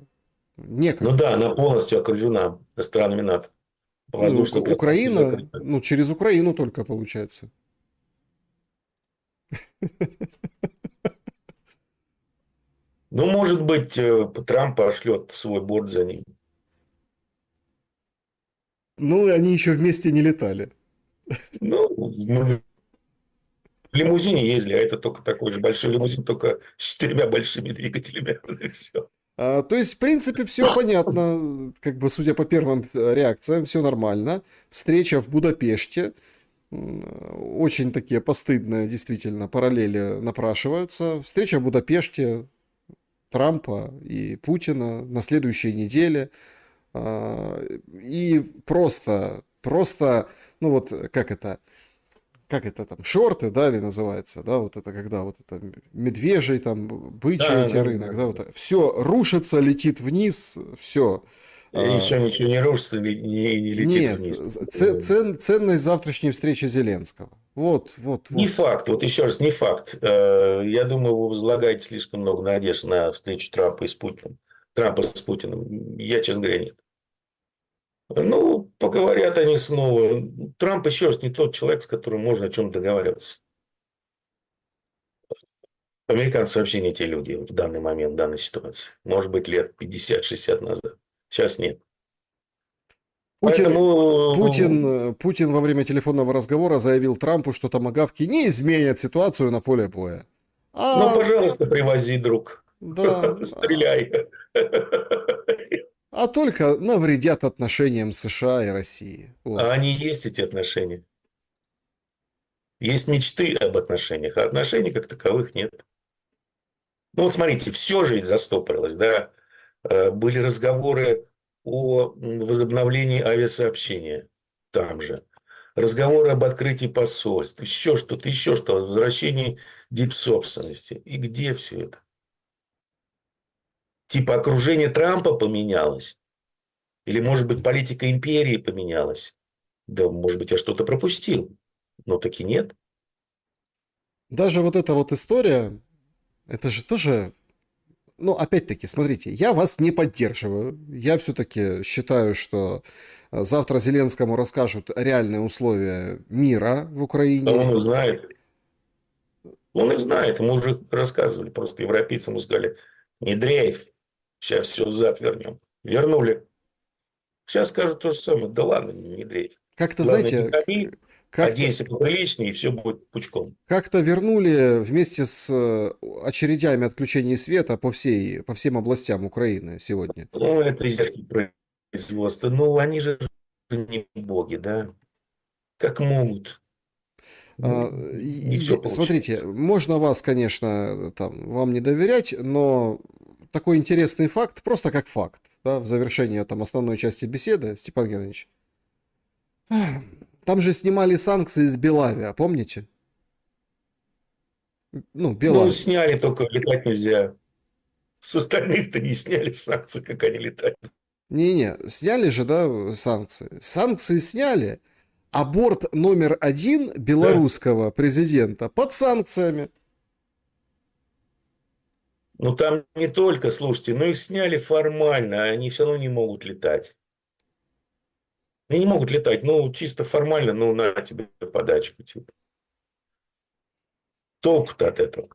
некогда. Ну да, она полностью окружена странами НАТО. Ну, Воздушное пространство Украина, закрыто. ну, через Украину только получается. Ну, может быть, Трамп пошлет свой борт за ним. Ну, они еще вместе не летали. Ну, в лимузине ездили, а это только такой же большой лимузин, только с 4 большими двигателями. И всё. То есть, в принципе, все понятно. Как бы, судя по первым реакциям, все нормально. Встреча в Будапеште. Очень такие постыдные, действительно, параллели напрашиваются. Встреча в Будапеште Трампа и Путина на следующей неделе. И просто, ну вот, как это там, шорты, да, или называется, да, вот это когда вот это медвежий, там, бычий Да, эти да, рынок, да, да, да. вот все рушится, летит вниз, все. Еще ничего не рушится, не летит Нет, вниз. ценность завтрашней встречи Зеленского. Вот, вот, Не вот. факт, вот еще раз, не факт. Я думаю, вы возлагаете слишком много надежд на встречу Трампа с Путиным. Трампа с Путиным. Я, честно говоря, нет. Ну, поговорят они снова. Трамп, еще раз, не тот человек, с которым можно о чем-то договариваться. Американцы вообще не те люди в данный момент, в данной ситуации. Может быть, лет 50-60 назад. Сейчас нет. Путин, Поэтому, Путин во время телефонного разговора заявил Трампу, что томагавки не изменят ситуацию на поле боя. ну, А, пожалуйста, привози, друг. да, Стреляй. а только навредят отношениям США и России. А Вот. они есть, эти отношения. Есть мечты об отношениях, а отношений как таковых нет. Ну, вот смотрите, все же ведь застопорилось, да. Были разговоры о возобновлении авиасообщения там же. Разговоры об открытии посольств, еще что-то, о возвращении дипсобственности. И где все это? Типа окружение Трампа поменялось? Или, может быть, политика империи поменялась? Да, может быть, я что-то пропустил. Но таки нет. Даже вот эта вот история, это же тоже, ну, опять-таки, смотрите, я вас не поддерживаю. Я все-таки считаю, что завтра Зеленскому расскажут реальные условия мира в А он Украине. их знает. Он их знает. Ему уже рассказывали. Просто европейцам сказали, не дрейф. Сейчас все взад вернем. Вернули. Сейчас скажут то же самое. Да ладно, не дрейф. Как-то, Главное, не знаете, томи, как-то оденься поприличнее, и все будет пучком. как-то вернули вместе с очередями отключения света по всем областям Украины сегодня. Ну, это издержки производства. Ну, они же не боги, да? Как могут? Ну, не все Смотрите, получается. можно вас, конечно, там, вам не доверять, но такой интересный факт, просто как факт, да, в завершении там основной части беседы, Степан Геннадьевич, там же снимали санкции с Белавиа, помните? Ну, Ну, Билайн. сняли, только летать нельзя. С остальных-то не сняли санкции, как они летают. Не-не, сняли же, да, санкции. Санкции сняли, а борт номер один Да? белорусского президента под санкциями. Ну, там не только, слушайте, но их сняли формально, а они все равно не могут летать. Они не могут летать, ну, чисто формально, ну, на тебе подачку, типа. Толку-то от этого.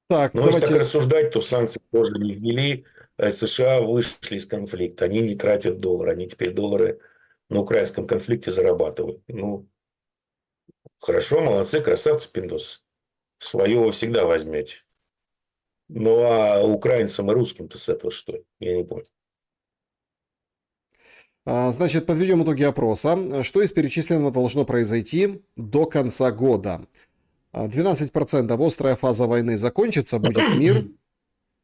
Так, Но если так давайте. рассуждать, то санкции тоже не ввели, а США вышли из конфликта. Они не тратят доллары, они теперь доллары на украинском конфликте зарабатывают. Ну, хорошо, молодцы, красавцы, пиндос. Свое вы всегда возьмете. Ну, а украинцам и русским-то с этого что? Я не понял. Значит, подведем итоги опроса. Что из перечисленного должно произойти до конца года? 12% острая фаза войны закончится, будет мир.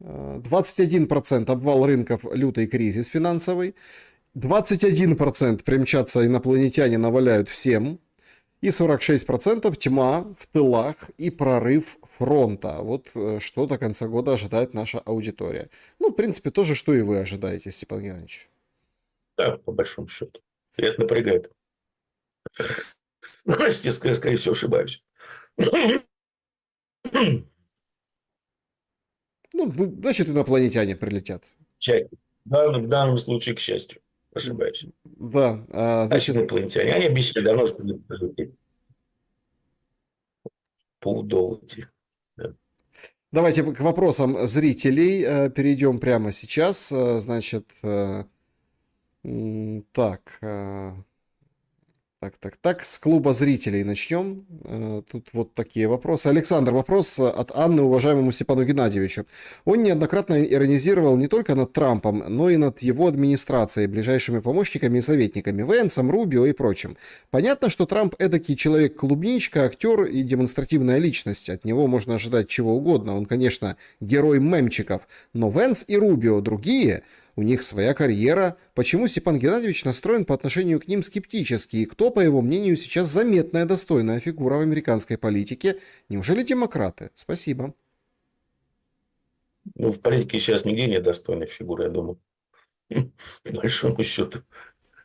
21% обвал рынков, лютый кризис финансовый. 21% примчатся инопланетяне, наваляют всем. И 46% тьма в тылах и прорыв фронта. Вот что до конца года ожидает наша аудитория. Ну, в принципе, то же, что и вы ожидаете, Степан Геннадьевич. Да, по большому счету. И это напрягает. Ну, естественно, я, скорее всего, ошибаюсь. Ну, значит, инопланетяне прилетят. Часть. В данном случае, к счастью, ошибаюсь. Да, Значит, значит, инопланетяне. Они обещали давно, что прилететь по удовольствию. Да. давайте к вопросам зрителей перейдем прямо сейчас. Значит, так, так, с клуба зрителей начнем. Тут вот такие вопросы. Александр, вопрос от Анны уважаемому Степану Геннадьевичу. Он неоднократно иронизировал не только над Трампом, но и над его администрацией, ближайшими помощниками и советниками, Венсом, Рубио и прочим. Понятно, что Трамп эдакий человек-клубничка, актер и демонстративная личность. От него можно ожидать чего угодно. Он, конечно, герой мемчиков. Но Венс и Рубио другие. У них своя карьера. Почему Степан Геннадьевич настроен по отношению к ним скептически? И кто, по его мнению, сейчас заметная достойная фигура в американской политике? Неужели демократы? Спасибо. Ну, в политике сейчас нигде нет достойной фигуры, я думаю. По большому счету.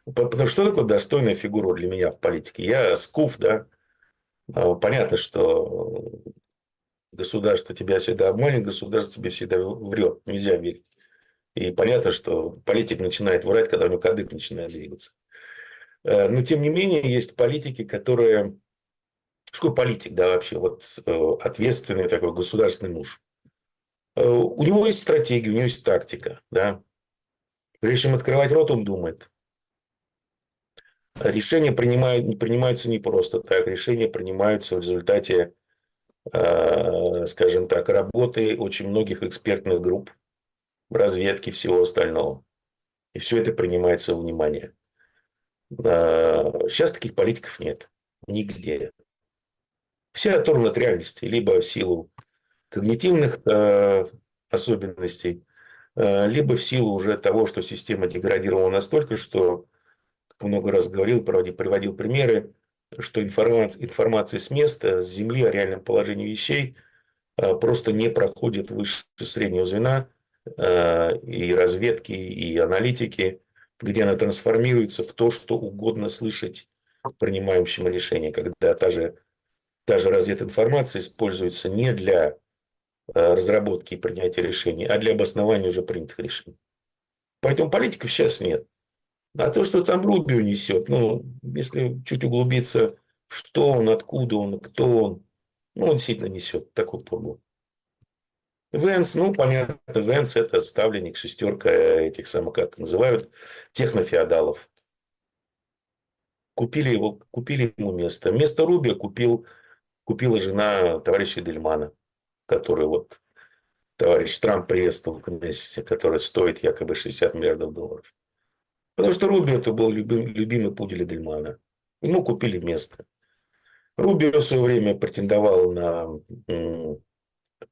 Потому что такое достойная фигура для меня в политике? Я скуф, да. Понятно, что государство тебя всегда обманет, государство тебе всегда врет. Нельзя верить. И понятно, что политик начинает врать, когда у него кадык начинает двигаться. Но, тем не менее, есть политики, которые... Что такое политик, да, вообще? Вот ответственный такой государственный муж. У него есть стратегия, у него есть тактика, да. Прежде чем открывать рот, он думает. Решения принимаются не просто так. Решения принимаются в результате, скажем так, работы очень многих экспертных групп, разведки, всего остального. И все это принимается во внимание. Сейчас таких политиков нет. Нигде. Все оторваны от реальности. Либо в силу когнитивных особенностей, либо в силу уже того, что система деградировала настолько, что, как много раз говорил, приводил примеры, что информация с места, с земли о реальном положении вещей просто не проходит выше среднего звена и разведки, и аналитики, где она трансформируется в то, что угодно слышать принимающему решение, когда та же развединформация используется не для разработки и принятия решений, а для обоснования уже принятых решений. Поэтому политиков сейчас нет. А то, что там Рубио несет, ну, если чуть углубиться, что он, откуда он, кто он, ну, он действительно несет такой пургу. Венс, ну, понятно, Венс – это ставленник, шестерка этих самых, как называют, технофеодалов. Купили ему место. Место Рубио купила жена товарища Дельмана, который вот товарищ Трамп приветствовал вместе, который стоит якобы 60 миллиардов долларов. Потому что Рубио это был любимый пудель Дельмана. Ему купили место. Рубио в свое время претендовал на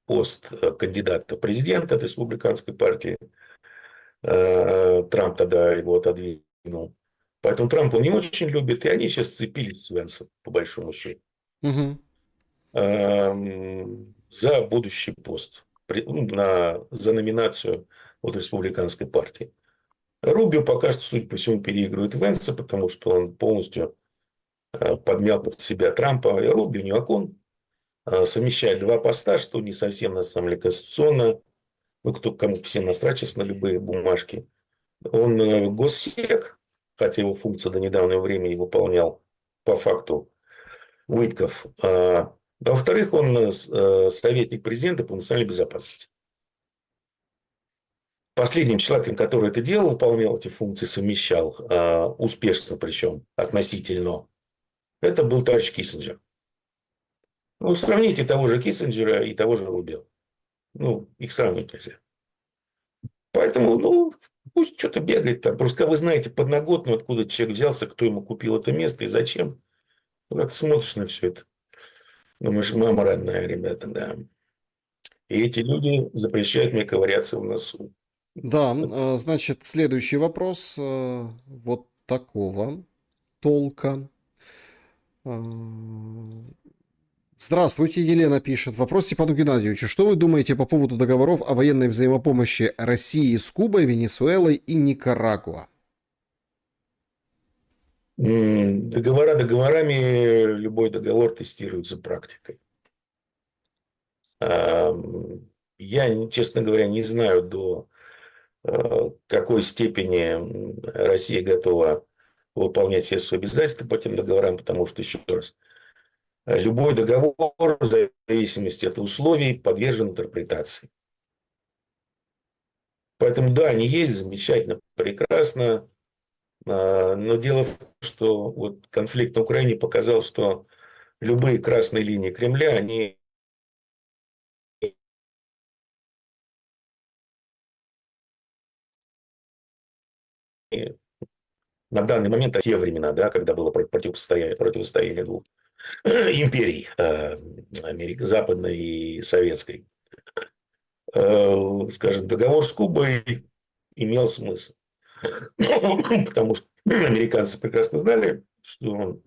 пост кандидата в президента от республиканской партии. Трамп тогда его отодвинул. Поэтому Трамп он не очень любит, и они сейчас сцепились с Венсом, по большому счету. Угу. за будущий пост, за номинацию от республиканской партии. Рубио пока что, судя по всему, переигрывает Венса, потому что он полностью подмял под себя Трампа. И Рубио, не Окон, совмещает два поста, что не совсем, на самом деле, конституционно. Ну, кому всем насрать сейчас на любые бумажки. Он госсек, хотя его функция до недавнего времени выполнял по факту Уитков. А во-вторых, он советник президента по национальной безопасности. Последним человеком, который это делал, выполнял эти функции, совмещал, успешно причем, относительно, это был товарищ Киссинджер. Ну, сравните того же Киссинджера и того же Рубио. Ну, их сравнить нельзя. Поэтому, ну, пусть что-то бегает там. Просто когда вы знаете подноготную, откуда человек взялся, кто ему купил это место и зачем, ну, как ты смотришь на все это. Думаешь, мама родная, ребята, да. И эти люди запрещают мне ковыряться в носу. Да, значит, следующий вопрос вот такого толка. А, Здравствуйте, Елена пишет. Вопрос Степану Геннадьевичу. Что вы думаете по поводу договоров о военной взаимопомощи России с Кубой, Венесуэлой и Никарагуа? Договора договорами, любой договор тестируется практикой. Я, честно говоря, не знаю, до какой степени Россия готова выполнять все свои обязательства по тем договорам, потому что, еще раз, любой договор, в зависимости от условий, подвержен интерпретации. Поэтому, да, они есть, замечательно, прекрасно. Но дело в том, что вот конфликт на Украине показал, что любые красные линии Кремля, они на данный момент, те времена, да, когда было противостояние двух империй, Западной и Советской, скажем, договор с Кубой имел смысл. Потому что американцы прекрасно знали, что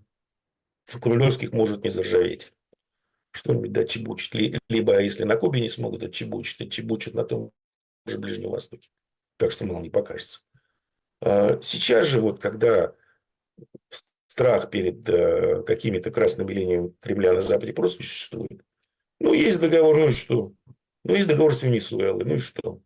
в Кремлевских может не заржаветь. Что-нибудь отчебучить. Либо, если на Кубе не смогут отчебучить на том же Ближнем Востоке. Так что, мало не покажется. Сейчас же, вот, когда страх перед какими-то красными линиями Кремля на Западе просто не существует. Ну, есть договор, ну и что? Ну, есть договор с Венесуэлой, ну и что?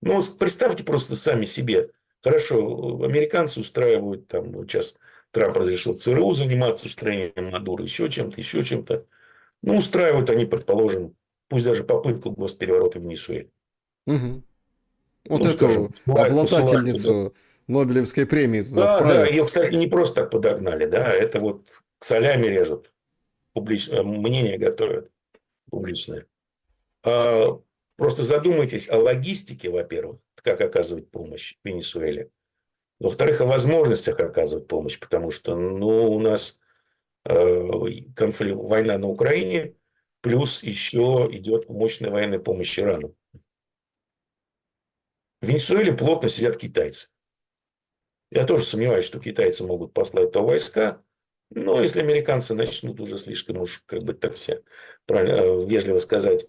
Ну, представьте просто сами себе. Хорошо, американцы устраивают там, вот сейчас Трамп разрешил ЦРУ заниматься устранением Мадуро, еще чем-то, еще чем-то. Ну, устраивают они, предположим, пусть даже попытку госпереворота в Венесуэле. Угу. Вот Ну, скажем, эту посылают туда. обладательницу Нобелевской премии туда Да, да, отправят. ее, кстати, не просто так подогнали, да, это вот солями режут, публично, мнение готовят публичное. А, просто задумайтесь о логистике, во-первых, как оказывать помощь Венесуэле. Во-вторых, о возможностях оказывать помощь, потому что, ну, у нас конфликт, война на Украине, плюс еще идет мощная военная помощь Ирану. В Венесуэле плотно сидят китайцы. Я тоже сомневаюсь, что китайцы могут послать то войска, но если американцы начнут уже слишком уж, как бы так все правильно, вежливо сказать,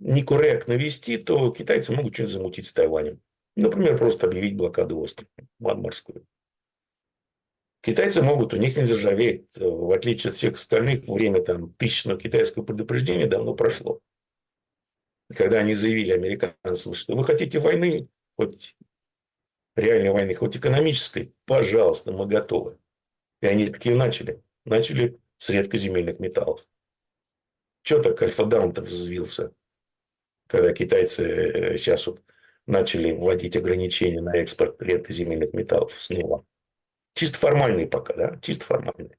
некорректно вести, то китайцы могут что-нибудь замутить с Тайванем. Например, просто объявить блокаду острова морскую. Китайцы могут, у них не заржавеет. В отличие от всех остальных, время там тысячного китайского предупреждения давно прошло. Когда они заявили американцам, что вы хотите войны, хоть реальной войны, хоть экономической, пожалуйста, мы готовы. И они такие начали. Начали с редкоземельных металлов. Чего так Альфа-Даунтов взвился, когда китайцы сейчас вот начали вводить ограничения на экспорт редкоземельных металлов снова. Чисто формальные пока, да? Чисто формальные.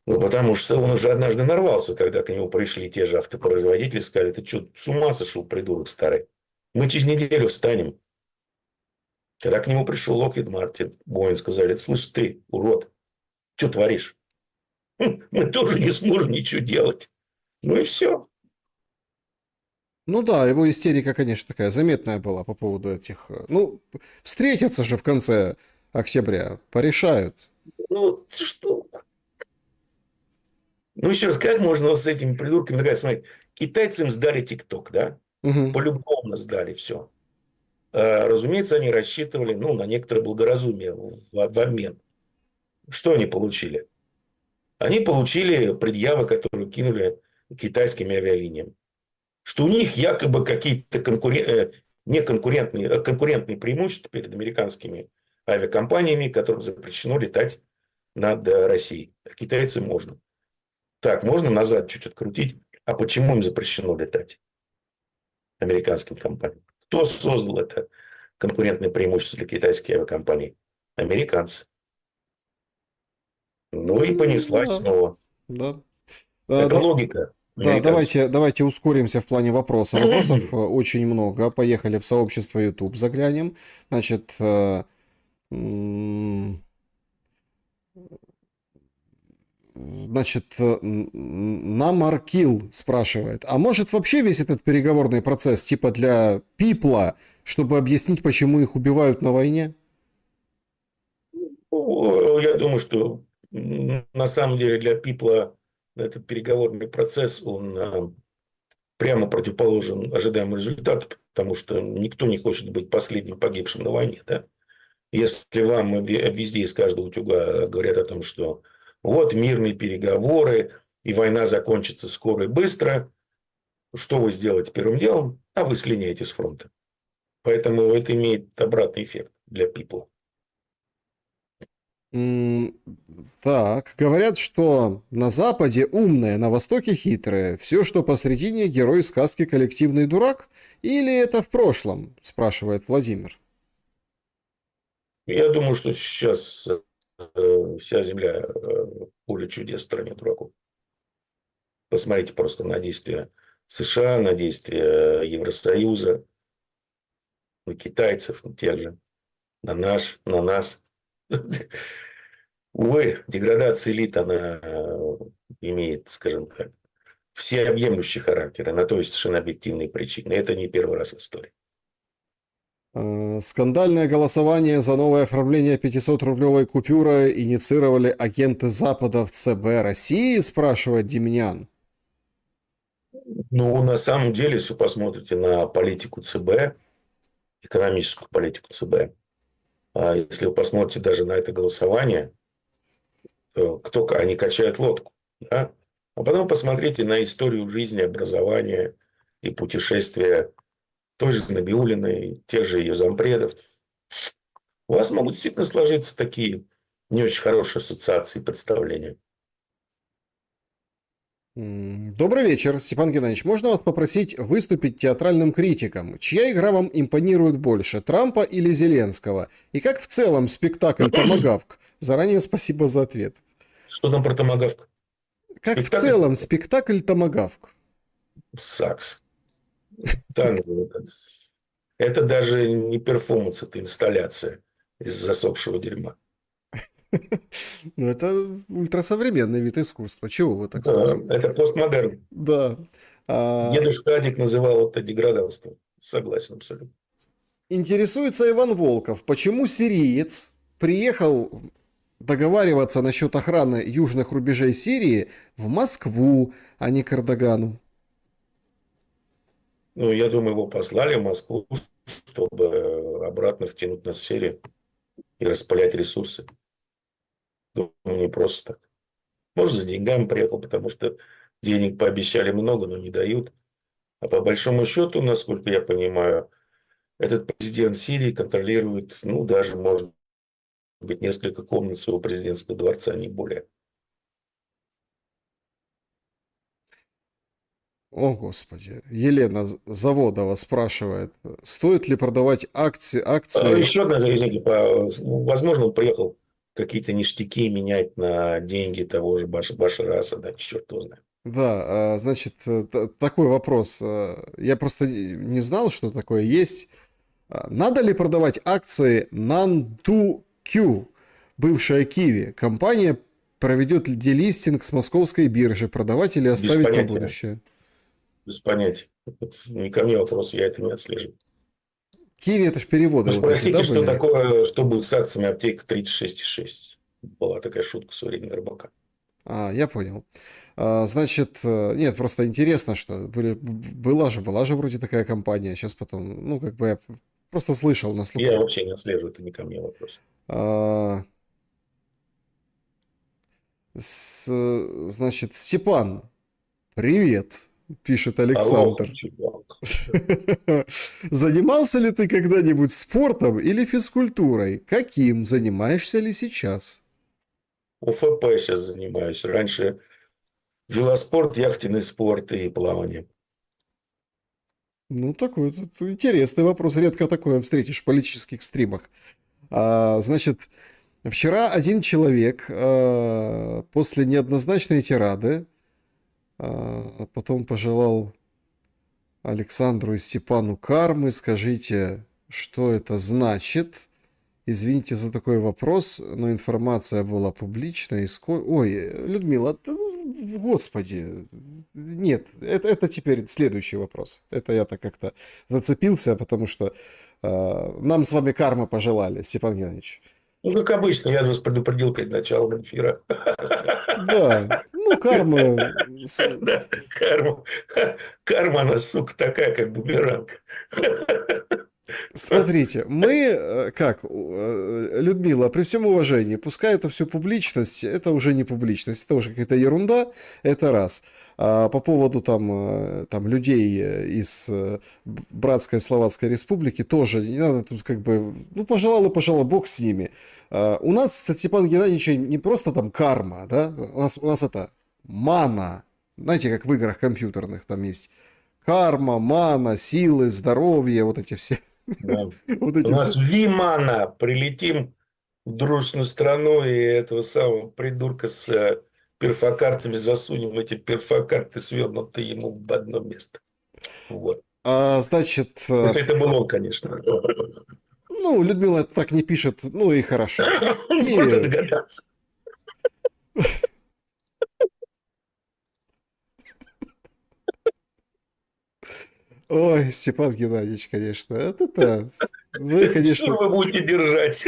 Ну, потому что он уже однажды нарвался, когда к нему пришли те же автопроизводители, сказали, ты что, с ума сошел, придурок старый? Мы через неделю встанем. Когда к нему пришел Локхид Мартин, Боин сказали, слышь ты, урод, что творишь? Мы тоже не сможем ничего делать. Ну и все. Ну да, его истерика, конечно, такая заметная была по поводу этих... Ну, встретятся же в конце октября, порешают. Ну, что? Ну, еще раз, как можно вот с этими придурками договориться? Смотри, китайцы им сдали ТикТок, да? Мгм. Полюбовно сдали все. Разумеется, они рассчитывали, ну, на некоторое благоразумие в обмен. Что они получили? Они получили предъявы, которые кинули китайским авиалиниям. Что у них якобы какие-то конкурентные преимущества перед американскими авиакомпаниями, которым запрещено летать над Россией. А китайцам можно. Так, можно назад чуть открутить. А почему им запрещено летать американским компаниям? Кто создал это конкурентное преимущество для китайских авиакомпаний? Американцы. Ну и понеслась Да, снова. да. Это Да, логика да, американцев. давайте ускоримся в плане вопроса. Вопросов очень много. Поехали в сообщество YouTube, заглянем. Значит, м, Намаркил спрашивает, а может вообще весь этот переговорный процесс типа для пипла, чтобы объяснить, почему их убивают на войне? Я думаю, что на самом деле для Пипла этот переговорный процесс, он прямо противоположен ожидаемому результату, потому что никто не хочет быть последним погибшим на войне. Да? Если вам везде из каждого утюга говорят о том, что вот мирные переговоры, и война закончится скоро и быстро, что вы сделаете первым делом? А вы слиняете с фронта. Поэтому это имеет обратный эффект для Пипла. М, Так, говорят, что на Западе умные, на Востоке хитрые. Все, что посредине, герой сказки коллективный дурак? Или это в прошлом? Спрашивает Владимир. Я думаю, что сейчас вся земля поле чудес в стране дураков. Посмотрите просто на действия США, на действия Евросоюза, на китайцев, на тех же, на нас. Увы, деградация элит, она имеет, скажем так, всеобъемлющий характер. И на то есть совершенно объективные причины. Это не первый раз в истории. Скандальное голосование за новое оформление 500-рублевой купюры инициировали агенты Запада в ЦБ России, спрашивает Демьян. Ну, на самом деле, если вы посмотрите на политику ЦБ, экономическую политику ЦБ, если вы посмотрите даже на это голосование, кто они качают лодку, да? А потом посмотрите на историю жизни, образования и путешествия той же Набиуллиной, тех же ее зампредов. У вас могут действительно сложиться такие не очень хорошие ассоциации и представления. Добрый вечер, Степан Геннадьевич. Можно вас попросить выступить театральным критиком? Чья игра вам импонирует больше, Трампа или Зеленского? И как в целом спектакль «Томагавк»? Заранее спасибо за ответ. Что там про томагавк? Как в Спектакль? целом спектакль «Томагавк»? Сакс. Да, ну, это даже не перформанс, это инсталляция из засохшего дерьма. Ну, это ультрасовременный вид искусства. Чего вы так Да, сразу? это постмодерн. Да. А, Дедушка Адик называл это деграданством. Согласен абсолютно. Интересуется Иван Волков, почему сириец приехал договариваться насчет охраны южных рубежей Сирии в Москву, а не к Эрдогану? Ну, я думаю, его послали в Москву, чтобы обратно втянуть нас в Сирию и распылять ресурсы. Думаю, не просто так. Может, за деньгами приехал, потому что денег пообещали много, но не дают. А по большому счету, насколько я понимаю, этот президент Сирии контролирует, ну, даже, может быть, несколько комнат своего президентского дворца, не более. О, Господи. Елена Заводова спрашивает, стоит ли продавать акции... Еще одна, извините, возможно, он приехал какие-то ништяки менять на деньги того же Башара Асада, черт его знает. Да, значит, такой вопрос. Я просто не знал, что такое есть. Надо ли продавать акции Nantu Q, бывшая Киви? Компания проведет делистинг с московской биржи. Продавать или Без оставить на понятия. будущее? Без понятия. Не ко мне вопрос, я это не отслеживаю. Киви это ж переводы Ну, вот эти, да, спросите, что были? такое, что будет с акциями аптека 36,6. Была такая шутка со времени рыбака. Я понял. Значит, нет, просто интересно, что была же вроде такая компания, сейчас потом, ну, как бы я просто слышал на слуху. Я вообще не отслеживаю, это не ко мне вопрос. А, значит, Степан, привет, пишет Ох, Александр. чувак. Занимался ли ты когда-нибудь спортом или физкультурой? Каким? Занимаешься ли сейчас? УФП сейчас занимаюсь. Раньше велоспорт, яхтенный спорт и плавание. Ну, такой тут интересный вопрос. Редко такое встретишь в политических стримах. Значит, вчера один человек после неоднозначной тирады потом пожелал Александру и Степану кармы. Скажите, что это значит? Извините за такой вопрос, но информация была публичная. Ой, Людмила, господи, нет, это теперь следующий вопрос. Это я так как-то зацепился, потому что нам с вами кармы пожелали, Степан Геннадьевич. Ну, как обычно, я вас предупредил перед началом эфира. Да, ну карма, Да, карма. Карма, она, сука, такая, как бумеранг. смотрите, мы, Людмила, при всем уважении, пускай это все публичность, это уже не публичность, это уже какая-то ерунда, это раз. А по поводу там людей из братской Словацкой Республики тоже не надо тут как бы, ну, пожалуй, и пожалуй, бог с ними. У нас со Степаном Геннадьевичем не просто там карма, да, у нас это мана, знаете, как в играх компьютерных там есть карма, мана, силы, здоровье, вот эти все. Да. Вот У эти нас все. Вимана. Прилетим в дружную страну и этого самого придурка с перфокартами засунем в эти перфокарты, свернутые ему в одно место. Вот. Значит, Если это был он, конечно. ну, Людмила так не пишет, ну и хорошо. Можно И, догадаться. ой, Степан Геннадьевич, конечно, это, вы, Что конечно, вы будете держать?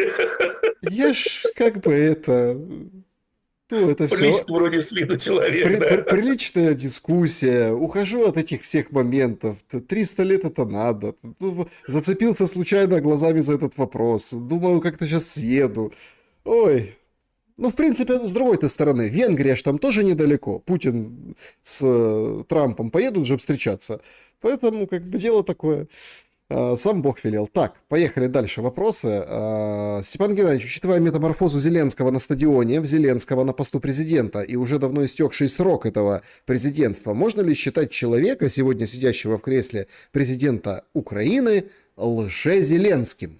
я ж как бы это, ну, это все Приличный вроде с виду человек, да? приличная дискуссия, ухожу от этих всех моментов, 300 лет это надо. Ну, зацепился случайно глазами за этот вопрос, думаю, как-то сейчас съеду. Ой, ну, в принципе, с другой-то стороны, Венгрия ж там тоже недалеко. Путин с Трампом поедут же встречаться. Поэтому, как бы, дело такое. Сам Бог велел. Так, поехали дальше. Вопросы. Степан Геннадьевич, учитывая метаморфозу Зеленского на стадионе, в Зеленского на посту президента и уже давно истекший срок этого президентства, можно ли считать человека, сегодня сидящего в кресле президента Украины, лже-Зеленским?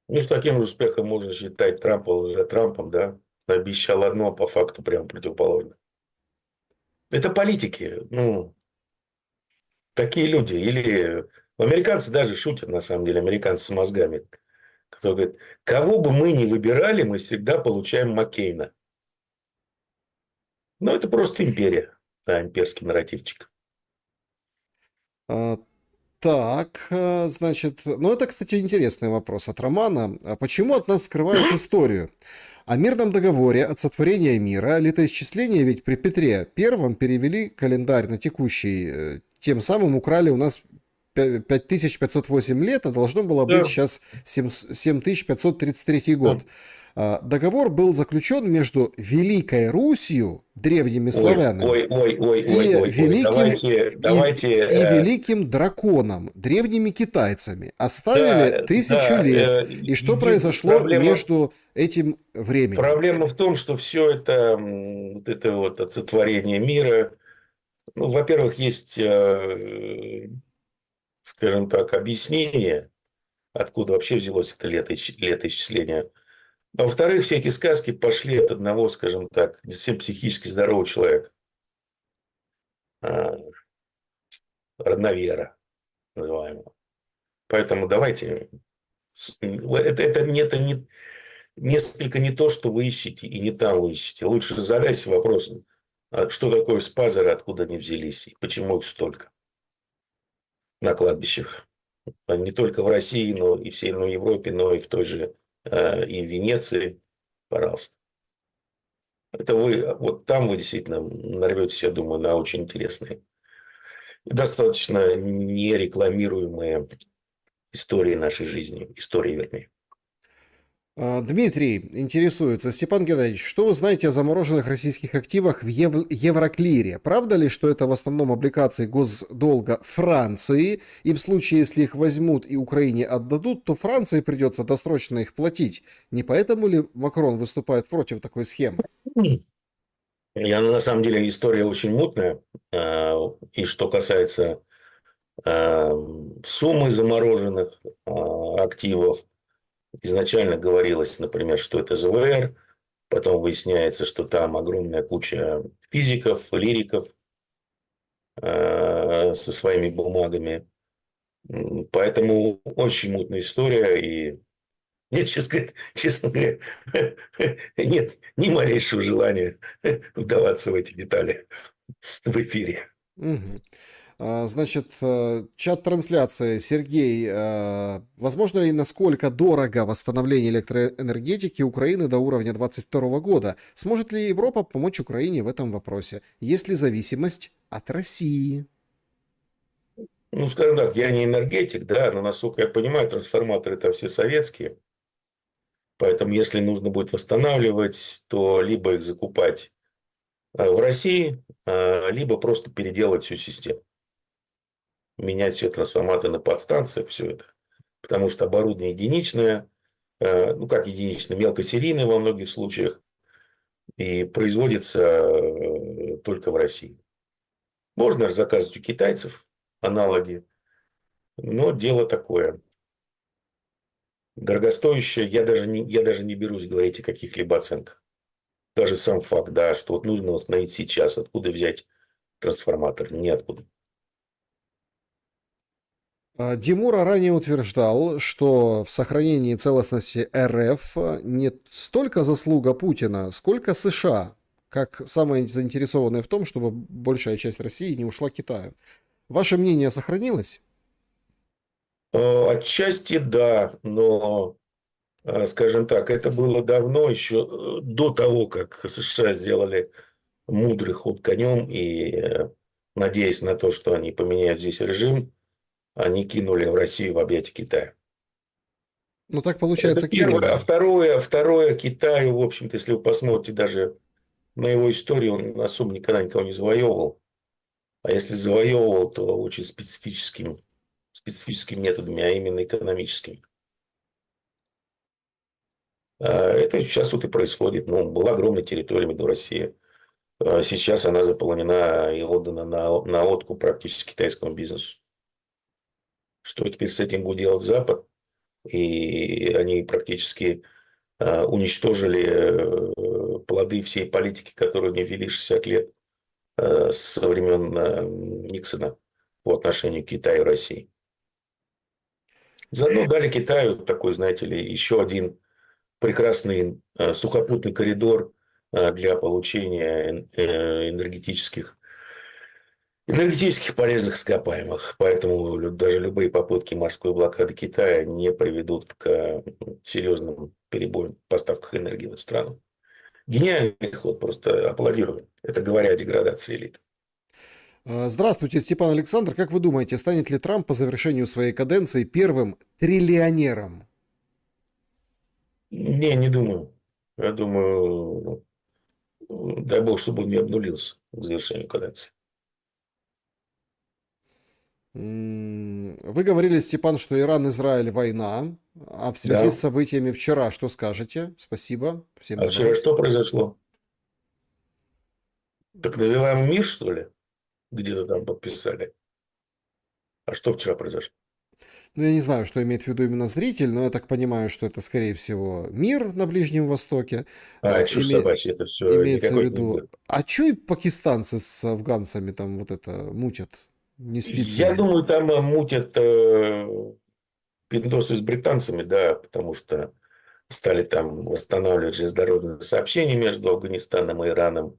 Ну, с таким же успехом можно считать Трампа за Трампом, да? Обещал одно, а по факту прям противоположное. Это политики. Ну, такие люди. Или американцы даже шутят, на самом деле, американцы с мозгами. Которые говорят, кого бы мы ни выбирали, мы всегда получаем Маккейна. Ну, это просто империя. Да, имперский нарративчик. А, Так, значит, ну это, кстати, интересный вопрос от Романа. А почему от нас скрывают историю? О мирном договоре от сотворения мира летоисчисления ведь при Петре Первом перевели календарь на текущий, тем самым украли у нас 5508 лет, а должно было быть Да, сейчас 7533 да. год. Договор был заключен между Великой Русью, древними Ой, славянами, ой, ой, ой, ой, и ой, ой. великим, Давайте, и великим драконом, древними китайцами. Оставили да, 1000 да. лет. И что произошло между этим временем? Проблема в том, что все это, вот это вот олицетворение мира, ну, во-первых, есть, скажем так, объяснение, откуда вообще взялось это летоисчисление. А во-вторых, все эти сказки пошли от одного, скажем так, не совсем психически здорового человека, а, родновера называемого. Поэтому давайте, это не, несколько не то, что вы ищете, и не там вы ищете. Лучше задайся вопросом, что такое спазеры, откуда они взялись, и почему их столько на кладбищах. Не только в России, но и в Северной Европе, но и в той же, и в Венеции. Пожалуйста. Это вы, вот там вы действительно нарветесь, я думаю, на очень интересные и достаточно нерекламируемые истории нашей жизни. Истории, вернее. Дмитрий интересуется. Степан Геннадьевич, что вы знаете о замороженных российских активах в Евроклире? Правда ли, что это в основном облигации госдолга Франции, и в случае, если их возьмут и Украине отдадут, то Франции придется досрочно их платить? Не поэтому ли Макрон выступает против такой схемы? Я, на самом деле, история очень мутная. И что касается суммы замороженных активов, изначально говорилось, например, что это ЗВР, потом выясняется, что там огромная куча физиков, лириков со своими бумагами. Поэтому очень мутная история. И нет, честно говоря, нет ни малейшего желания вдаваться в эти детали в эфире. Мгм. Значит, чат трансляции. Сергей, возможно ли, насколько дорого восстановление электроэнергетики Украины до уровня 2022 года? Сможет ли Европа помочь Украине в этом вопросе? Есть ли зависимость от России? Ну, скажем так, я не энергетик, да, но, насколько я понимаю, трансформаторы это все советские. Поэтому, если нужно будет восстанавливать, то либо их закупать в России, либо просто переделать всю систему. Менять все трансформаторы на подстанциях, все это. Потому что оборудование единичное, ну как единичное, мелкосерийное во многих случаях, и производится только в России. Можно же заказывать у китайцев аналоги, но дело такое. Дорогостоящее, я даже не берусь говорить о каких-либо оценках. Даже сам факт, да, что вот нужно восстановить сейчас, откуда взять трансформатор? Неоткуда. Димура ранее утверждал, что в сохранении целостности РФ не столько заслуга Путина, сколько США, как самые заинтересованные в том, чтобы большая часть России не ушла к Китаю. Ваше мнение сохранилось? Отчасти да, но, скажем так, это было давно, еще до того, как США сделали мудрый ход конем и, надеясь на то, что они поменяют здесь режим, они кинули в Россию в объятия Китая. Ну так Это получается первое. А кинули. второе, Китаю, в общем-то, если вы посмотрите даже на его историю, он особо никогда никого не завоевывал. А если завоевывал, то очень специфическими методами, а именно экономическими. Это сейчас вот и происходит. Ну, была огромная территория между Россией. Сейчас она заполонена и отдана на откуп практически китайскому бизнесу. Что теперь с этим будет делать Запад? И они практически уничтожили плоды всей политики, которую они вели 60 лет со времен Никсона по отношению к Китаю и России. Заодно дали Китаю такой, знаете ли, еще один прекрасный сухопутный коридор для получения энергетических полезных ископаемых. Поэтому даже любые попытки морской блокады Китая не приведут к серьезным перебоям в поставках энергии в эту страну. Гениальный ход, просто аплодирую. Это говоря о деградации элит. Здравствуйте, Степан Александр. Как вы думаете, станет ли Трамп по завершению своей каденции первым триллионером? Не думаю. Я думаю, дай бог, чтобы он не обнулился к завершению каденции. Вы говорили, Степан, что Иран-Израиль война, а в связи с Да. событиями вчера что скажете? Спасибо, всем А вчера добра. что произошло? Так называемый мир, что ли? Где-то там подписали. А что вчера произошло? Ну, я не знаю, что имеет в виду именно зритель, но я так понимаю, что это, скорее всего, мир на Ближнем Востоке. Чушь собачья, это все Имеется в никакой не виду... мир. А чё и пакистанцы с афганцами там вот это мутят? Не спится Я им. думаю, там мутят пиндосы с британцами, да, потому что стали там восстанавливать железнодорожные сообщения между Афганистаном и Ираном,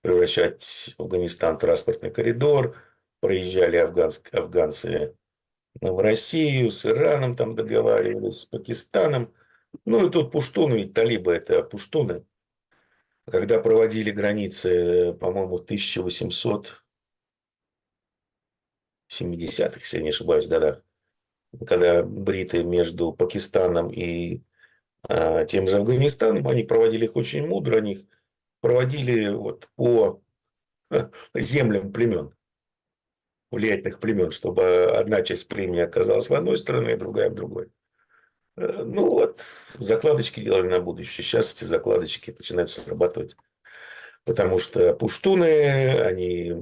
превращать Афганистан в транспортный коридор, проезжали афганцы в Россию, с Ираном там договаривались, с Пакистаном. Ну и тут пуштуны, ведь талибы это пуштуны. Когда проводили границы, по-моему, в 1870-х, если я не ошибаюсь, годах, когда бриты между Пакистаном и тем же Афганистаном, они проводили их очень мудро, они их проводили вот по землям племен, влиятельных племен, чтобы одна часть племени оказалась в одной стороне, а другая в другой. Ну вот, закладочки делали на будущее. Сейчас эти закладочки начинают срабатывать. Потому что пуштуны, они,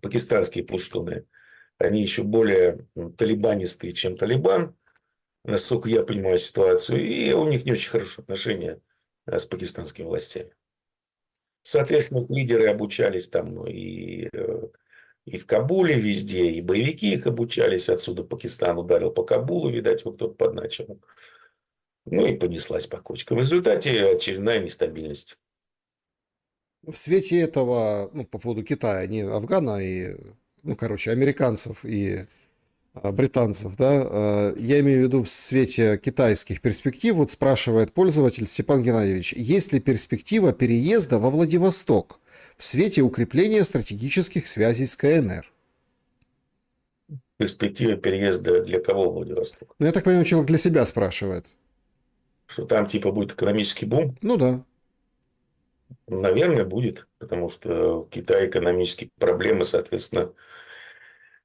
пакистанские пуштуны, они еще более талибанистые, чем Талибан, насколько я понимаю ситуацию. И у них не очень хорошие отношения с пакистанскими властями. Соответственно, лидеры обучались там и в Кабуле везде, и боевики их обучались. Отсюда Пакистан ударил по Кабулу, видать, его кто-то подначил. Ну и понеслась по кочкам. В результате очередная нестабильность. В свете этого, ну, по поводу Китая, не Афгана и, ну, короче, американцев и британцев, да, я имею в виду в свете китайских перспектив, вот спрашивает пользователь Степан Геннадьевич, есть ли перспектива переезда во Владивосток в свете укрепления стратегических связей с КНР? Перспектива переезда для кого в Владивосток? Ну, я так понимаю, человек для себя спрашивает. Что там типа будет экономический бум? Ну да. Наверное, будет, потому что в Китае экономические проблемы, соответственно,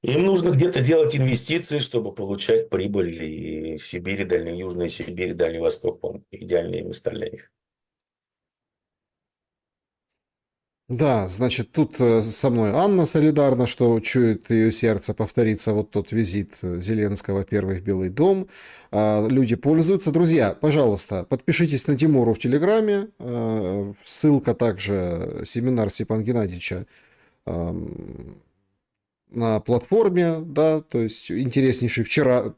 им нужно где-то делать инвестиции, чтобы получать прибыль. И в Сибири, Южная Сибирь, Дальний Восток, по-моему, идеальные места для них. Да, значит, тут со мной Анна солидарна, что чует ее сердце, повторится вот тот визит Зеленского первый в Белый дом. Люди пользуются. Друзья, пожалуйста, подпишитесь на Тимуру в Телеграме. Ссылка также семинар Степана Геннадьевича на платформе, да, то есть интереснейший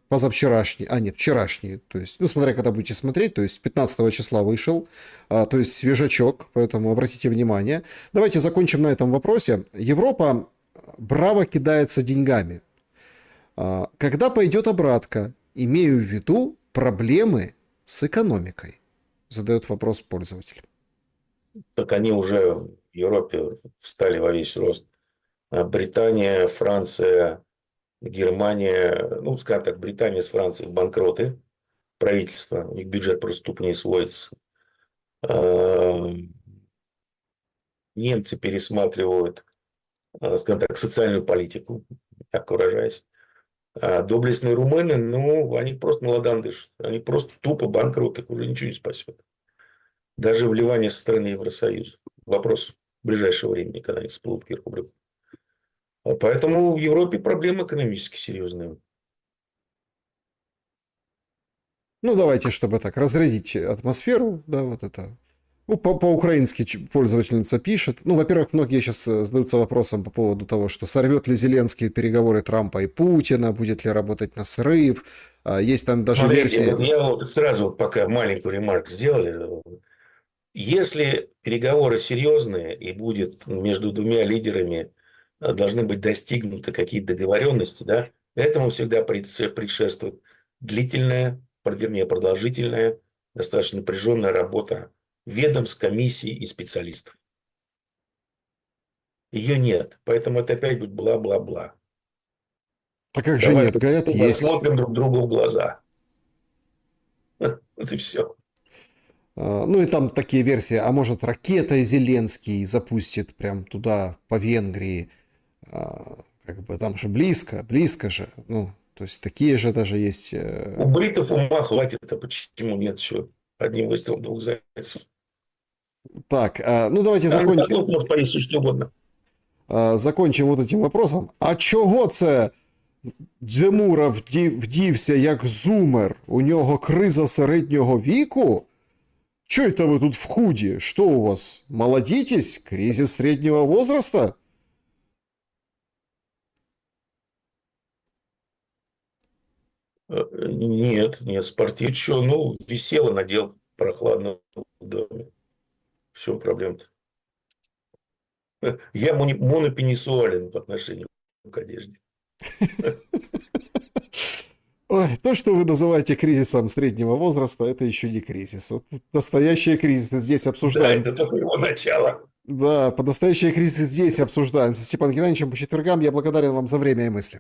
позавчерашний, нет, вчерашний, то есть, ну, смотря когда будете смотреть, то есть 15 числа вышел, то есть свежачок, поэтому обратите внимание. Давайте закончим на этом вопросе. Европа браво кидается деньгами. Когда пойдет обратка? Имею в виду проблемы с экономикой, задает вопрос пользователь. Так они уже в Европе встали во весь рост. Британия, Франция, Германия, ну, скажем так, Британия с Францией банкроты, правительство, у них бюджет просто тупо не сводится. Немцы пересматривают, скажем так, социальную политику, так выражаясь. А доблестные румыны, ну, они просто на ладан дышат. Они просто тупо банкроты, их уже ничего не спасет. Даже вливание со стороны Евросоюза. Вопрос ближайшего времени, когда они всплывут кверху брюху. Поэтому в Европе проблемы экономически серьезные. Ну, давайте, чтобы так разрядить атмосферу, да, вот это. Ну, по-украински пользовательница пишет. Ну, во-первых, многие сейчас задаются вопросом по поводу того, что сорвет ли Зеленский переговоры Трампа и Путина, будет ли работать на срыв. Есть там даже Смотрите, версии... вот я вот сразу, вот пока маленькую ремарку сделали, если переговоры серьезные и будет между двумя лидерами должны быть достигнуты какие-то договоренности, да, этому всегда предшествует длительная, вернее, продолжительная, достаточно напряженная работа ведомств, комиссий и специалистов. Ее нет, поэтому это опять будет бла-бла-бла. А как же Давай нет? Говорят, есть. посмотрим друг другу в глаза. Вот и все. Ну и там такие версии, а может ракетой Зеленский запустит прям туда, по Венгрии. Как бы там же близко, близко же. Ну, то есть такие же даже есть... У бритов ума хватит, а почему нет еще? Одним выстрелом двух зайцев. Так, ну давайте Там закончим. может повесить что угодно. Закончимо вот этим вопросом. А чого це Дземура вдівся як зумер? У нього криза середнього віку? Чё это вы тут в худи? Что у вас? Молодитесь? Кризис среднего возраста? Нет, нет, спортив. Что, ну, висела, надел прохладно в доме. Все, проблем-то. Я монопенисуален по отношению к одежде. Ой, то, что вы называете кризисом среднего возраста, это еще не кризис. Вот настоящие кризисы здесь Да, обсуждаем. это только его начало. Да, по настоящие кризисы здесь обсуждаем. Со Степаном Геннадьевичем по четвергам. Я благодарен вам за время и мысли.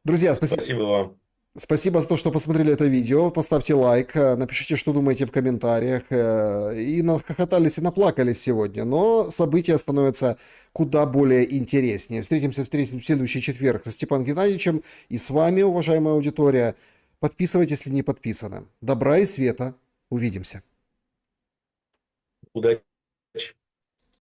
Друзья, Спасибо вам. спасибо за то, что посмотрели это видео. Поставьте лайк, напишите, что думаете в комментариях. И нахохотались, и наплакались сегодня. Но события становятся куда более интереснее. Встретимся в следующий четверг со Степаном Геннадьевичем. И с вами, уважаемая аудитория. Подписывайтесь, если не подписаны. Добра и света. Увидимся. Удачи.